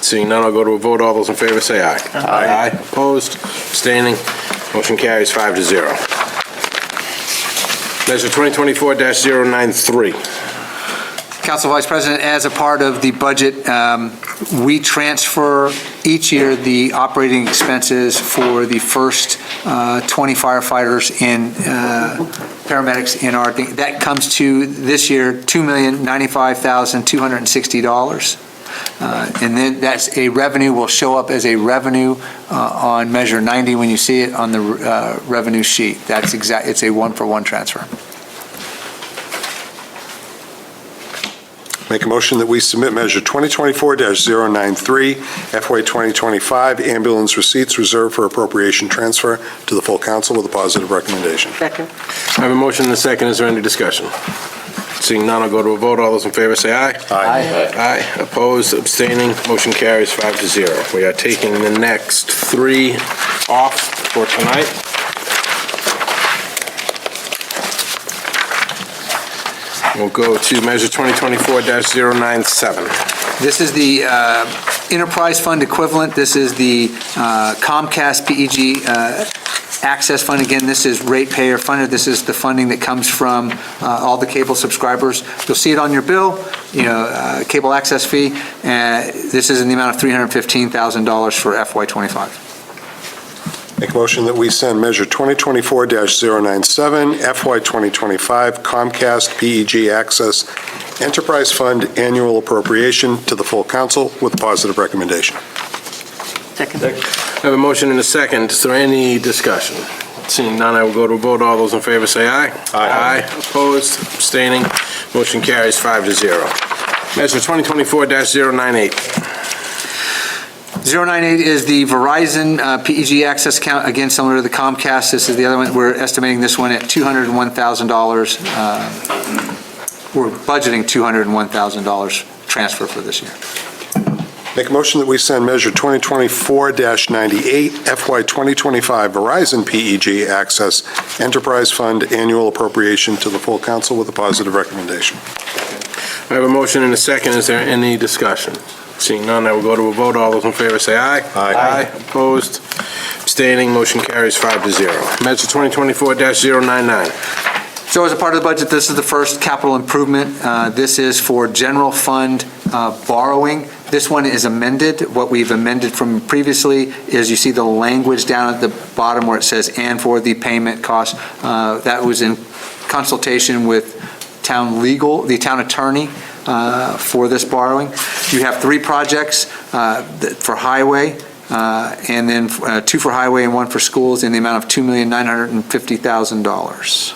Seeing none, I'll go to a vote. All those in favor say aye. Aye. Opposed, abstaining, motion carries 5-0. Measure 2024-093. Council Vice President, as a part of the budget, we transfer each year the operating expenses for the first 20 firefighters and paramedics in our, that comes to this year $2,095,260. And then that's a revenue, will show up as a revenue on Measure 90 when you see it on the revenue sheet. That's it's a one-for-one transfer. Make a motion that we submit Measure 2024-093, FY 2025 ambulance receipts reserved for appropriation transfer to the full council with a positive recommendation. Second. I have a motion and a second. Is there any discussion? Seeing none, I'll go to a vote. All those in favor say aye. Aye. Opposed, abstaining, motion carries 5-0. We are taking the next 3 off for tonight. We'll go to Measure 2024-097. This is the enterprise fund equivalent. This is the Comcast PEG access fund. Again, this is ratepayer funded. This is the funding that comes from all the cable subscribers. You'll see it on your bill, cable access fee. This is in the amount of $315,000 for FY25. Make a motion that we send Measure 2024-097, FY 2025 Comcast PEG Access Enterprise Fund Annual Appropriation to the full council with a positive recommendation. Second. I have a motion and a second. Is there any discussion? Seeing none, I will go to a vote. All those in favor say aye. Aye. Opposed, abstaining, motion carries 5-0. Measure 2024-098. 098 is the Verizon PEG access account, again, similar to the Comcast. This is the other one. We're estimating this one at $201,000. We're budgeting $201,000 transfer for this year. Make a motion that we send Measure 2024-98, FY 2025 Verizon PEG Access Enterprise Fund Annual Appropriation to the full council with a positive recommendation. I have a motion and a second. Is there any discussion? Seeing none, I will go to a vote. All those in favor say aye. Aye. Opposed, abstaining, motion carries 5-0. Measure 2024-099. So as a part of the budget, this is the first capital improvement. This is for general fund borrowing. This one is amended. What we've amended from previously is you see the language down at the bottom where it says "and for the payment cost." That was in consultation with town legal, the town attorney for this borrowing. You have 3 projects for highway, and then 2 for highway and 1 for schools in the amount of $2,950,000.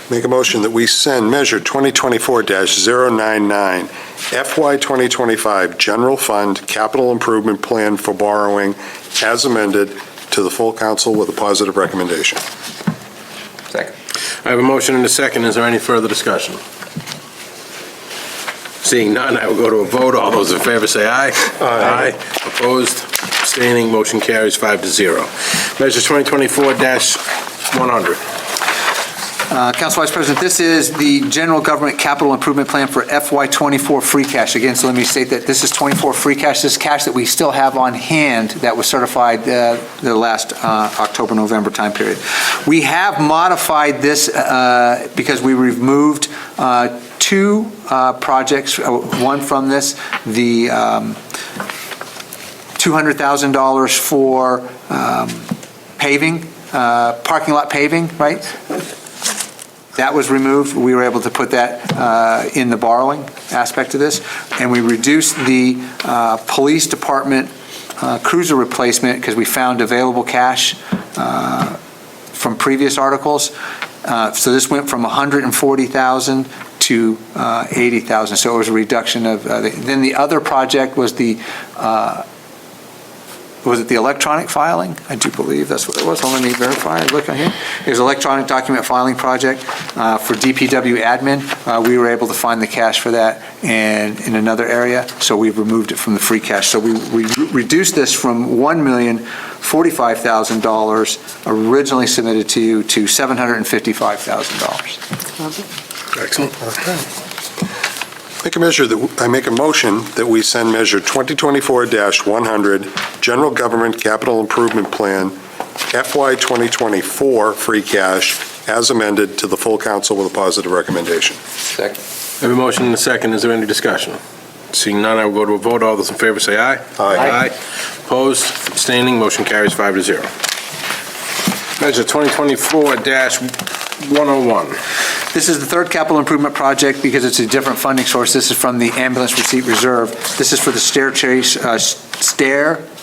Make a motion that we send Measure 2024-099, FY 2025 General Fund Capital Improvement Plan for borrowing as amended to the full council with a positive recommendation. Second. I have a motion and a second. Is there any further discussion? Seeing none, I will go to a vote. All those in favor say aye. Aye. Opposed, abstaining, motion carries 5-0. Measure 2024-100. Council Vice President, this is the General Government Capital Improvement Plan for FY24 free cash. Again, so let me state that this is 24 free cash. This is cash that we still have on hand that was certified the last October, November time period. We have modified this because we removed 2 projects, one from this, the $200,000 for paving, parking lot paving, right? That was removed. We were able to put that in the borrowing aspect of this. And we reduced the police department cruiser replacement because we found available cash from previous articles. So this went from 140,000 to 80,000. So it was a reduction of, then the other project was was it the electronic filing? I do believe that's what it was. Let me verify. Look on here. It was electronic document filing project for DPW admin. We were able to find the cash for that and in another area, so we've removed it from the free cash. So we reduced this from $1,045,000 originally submitted to you to $755,000. Excellent. I make a motion that we send Measure 2024-100, General Government Capital Improvement Plan, FY 2024 free cash, as amended, to the full council with a positive recommendation. Second. I have a motion and a second. Is there any discussion? Seeing none, I will go to a vote. All those in favor say aye. Aye. Opposed, abstaining, motion carries 5-0. Measure 2024-101. This is the third capital improvement project because it's a different funding source. This is from the ambulance receipt reserve. This is for the stair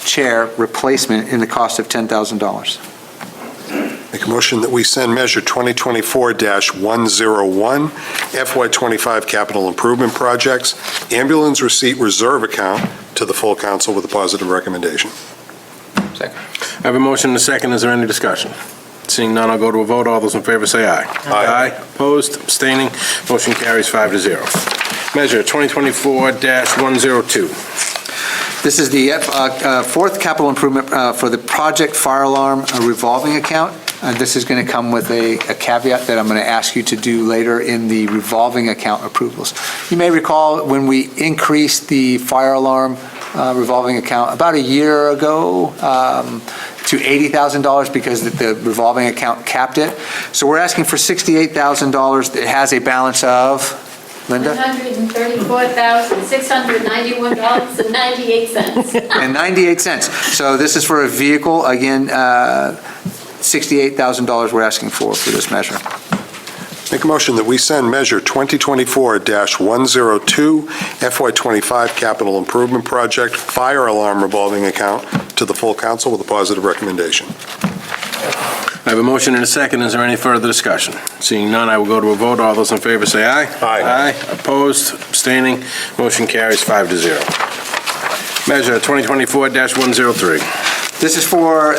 chair replacement in the cost of $10,000. Make a motion that we send Measure 2024-101, FY 25 capital improvement projects, ambulance receipt reserve account, to the full council with a positive recommendation. Second. I have a motion and a second. Is there any discussion? Seeing none, I'll go to a vote. All those in favor say aye. Aye. Opposed, abstaining, motion carries 5-0. Measure 2024-102. This is the fourth capital improvement for the Project Fire Alarm revolving account. This is going to come with a caveat that I'm going to ask you to do later in the revolving account approvals. You may recall when we increased the fire alarm revolving account about a year ago to $80,000 because the revolving account capped it. So we're asking for $68,000 that has a balance of, Linda? $134,691.98. And 98 cents. So this is for a vehicle, again, $68,000 we're asking for this measure. Make a motion that we send Measure 2024-102, FY 25 capital improvement project, fire alarm revolving account, to the full council with a positive recommendation. I have a motion and a second. Is there any further discussion? Seeing none, I will go to a vote. All those in favor say aye. Aye. Opposed, abstaining, motion carries 5-0. Measure 2024-103. This is for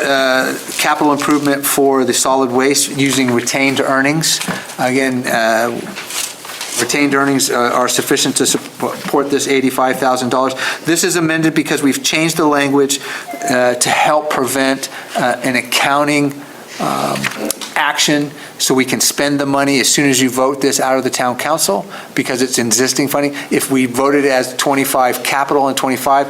capital improvement for the solid waste using retained earnings. Again, retained earnings are sufficient to support this $85,000. This is amended because we've changed the language to help prevent an accounting action so we can spend the money as soon as you vote this out of the town council because it's existing funding. If we voted as 25 capital and 25,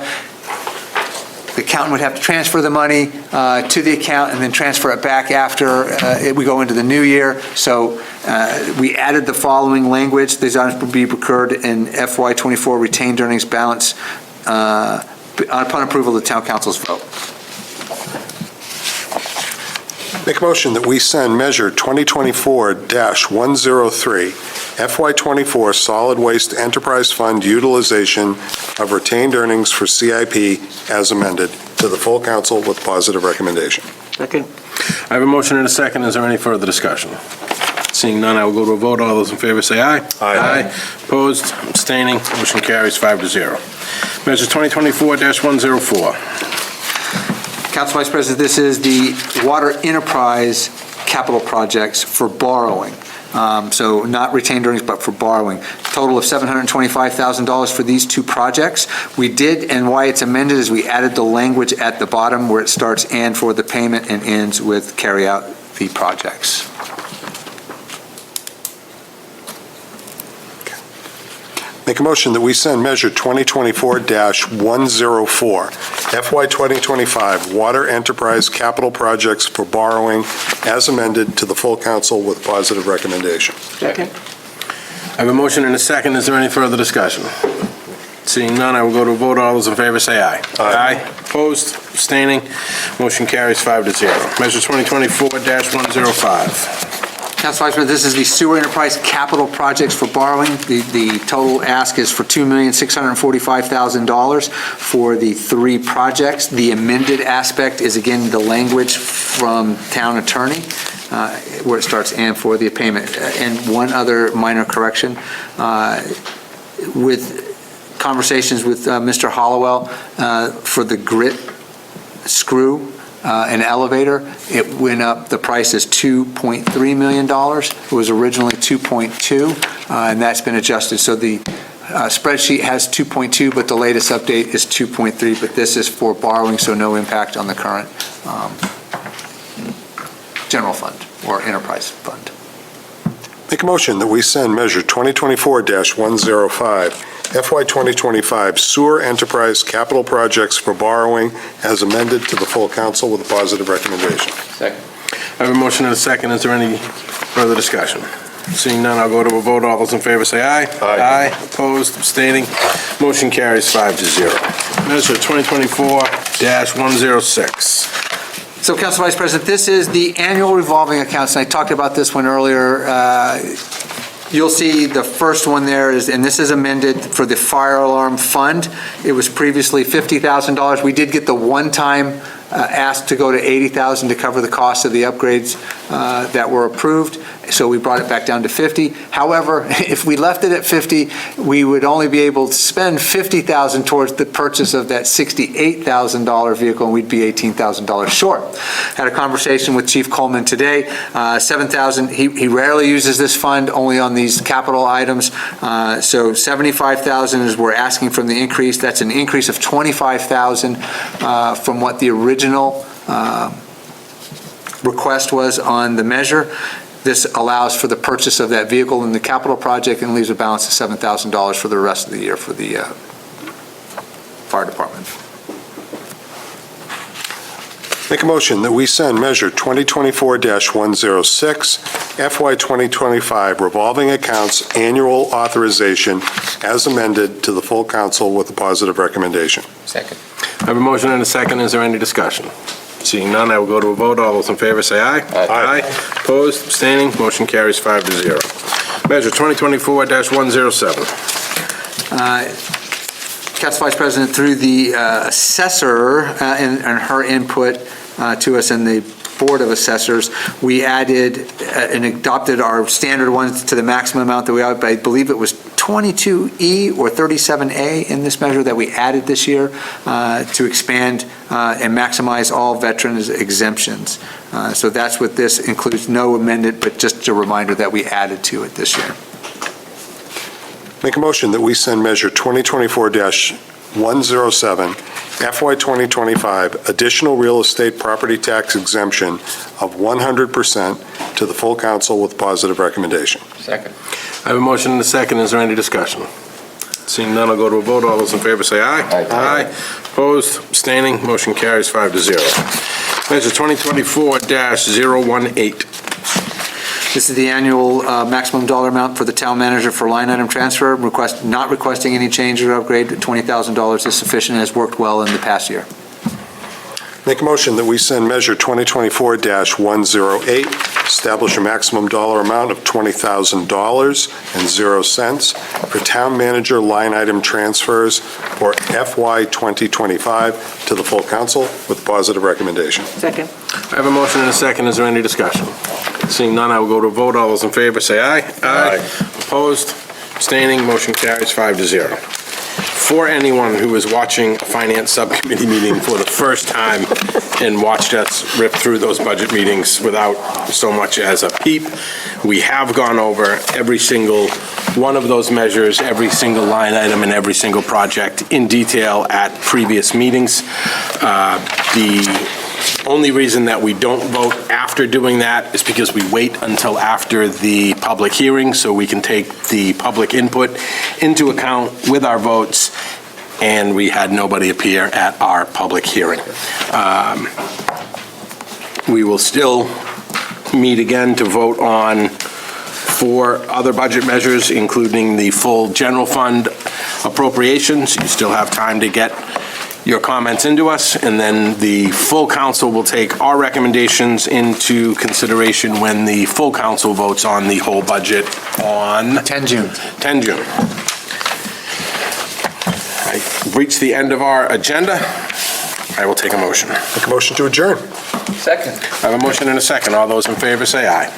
the accountant would have to transfer the money to the account and then transfer it back after we go into the new year. So we added the following language. These items will be procured in FY 24 retained earnings balance upon approval of the town council's vote. Make a motion that we send Measure 2024-103, FY 24 Solid Waste Enterprise Fund utilization of retained earnings for CIP as amended, to the full council with positive recommendation. Second. I have a motion and a second. Is there any further discussion? Seeing none, I will go to a vote. All those in favor say aye. Aye. Opposed, abstaining, motion carries 5-0. Measure 2024-104. Council Vice President, this is the water enterprise capital projects for borrowing. So not retained earnings, but for borrowing. Total of $725,000 for these two projects. We did, and why it's amended is we added the language at the bottom where it starts "and for the payment" and ends with "carry out the projects." Make a motion that we send Measure 2024-104, FY 2025 Water Enterprise Capital Projects for borrowing as amended, to the full council with positive recommendation. Second. I have a motion and a second. Is there any further discussion? Seeing none, I will go to a vote. All those in favor say aye. Aye. Opposed, abstaining, motion carries 5-0. Measure 2024-105. Council Vice President, this is the sewer enterprise capital projects for borrowing. The total ask is for $2,645,000 for the 3 projects. The amended aspect is, again, the language from town attorney, where it starts "and for the payment." And one other minor correction, with conversations with Mr. Hollowell, for the grit screw, an elevator, it went up, the price is $2.3 million. It was originally 2.2, and that's been adjusted. So the spreadsheet has 2.2, but the latest update is 2.3, but this is for borrowing, so no impact on the current general fund or enterprise fund. Make a motion that we send Measure 2024-105, FY 2025 Sewer Enterprise Capital Projects for borrowing as amended to the full council with a positive recommendation. Second. I have a motion and a second. Is there any further discussion? Seeing none, I'll go to a vote. All those in favor say aye. Aye. Opposed, abstaining, motion carries 5-0. Measure 2024-106. So, Council Vice President, this is the annual revolving accounts, and I talked about this one earlier. You'll see the first one there is, and this is amended for the fire alarm fund. It was previously $50,000. We did get the one-time ask to go to $80,000 to cover the cost of the upgrades that were approved. So we brought it back down to 50. However, if we left it at 50, we would only be able to spend $50,000 towards the purchase of that $68,000 vehicle, and we'd be $18,000 short. Had a conversation with Chief Coleman today. $7,000. He rarely uses this fund, only on these capital items. So $75,000 is we're asking from the increase. That's an increase of $25,000 from what the original request was on the measure. This allows for the purchase of that vehicle in the capital project and leaves a balance of $7,000 for the rest of the year for the fire department. Make a motion that we send Measure 2024-106, FY 2025 Revolving Accounts Annual Authorization as amended to the full council with a positive recommendation. Second. I have a motion and a second. Is there any discussion? Seeing none, I will go to a vote. All those in favor say aye. Aye. Opposed, abstaining, motion carries 5-0. Measure 2024-107. Council Vice President, through the assessor and her input to us and the Board of Assessors, we added and adopted our standard ones to the maximum amount that we have. I believe it was 22E or 37A in this measure that we added this year to expand and maximize all veterans exemptions. So that's what this includes, no amendment, but just a reminder that we added to it this year. Make a motion that we send Measure 2024-107, FY 2025 Additional Real Estate Property Tax Exemption of 100% to the full council with positive recommendation. Second. I have a motion and a second. Is there any discussion? Seeing none, I'll go to a vote. All those in favor say aye. Aye. Opposed, abstaining, motion carries 5-0. Measure 2024-018. This is the annual maximum dollar amount for the town manager for line item transfer. Not requesting any change or upgrade. $20,000 is sufficient and has worked well in the past year. Make a motion that we send Measure 2024-108, establish a maximum dollar amount of $20,000.00 for town manager line item transfers for FY 2025 to the full council with positive recommendation. Second. I have a motion and a second. Is there any discussion? Seeing none, I will go to a vote. All those in favor say aye. Aye. Opposed, abstaining, motion carries 5-0. For anyone who is watching a finance subcommittee meeting for the first time and watched us rip through those budget meetings without so much as a peep, we have gone over every single one of those measures, every single line item, and every single project in detail at previous meetings. The only reason that we don't vote after doing that is because we wait until after the public hearing so we can take the public input into account with our votes, and we had nobody appear at our public hearing. We will still meet again to vote on 4 other budget measures, including the full general fund appropriations. You still have time to get your comments into us, and then the full council will take our recommendations into consideration when the full council votes on the whole budget on 10 June. 10 June. I've reached the end of our agenda. I will take a motion. Make a motion to adjourn. Second. I have a motion and a second. All those in favor say aye.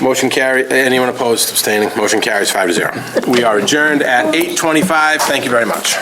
Motion carried. Anyone opposed, abstaining? Motion carries 5-0. We are adjourned at 8:25. Thank you very much.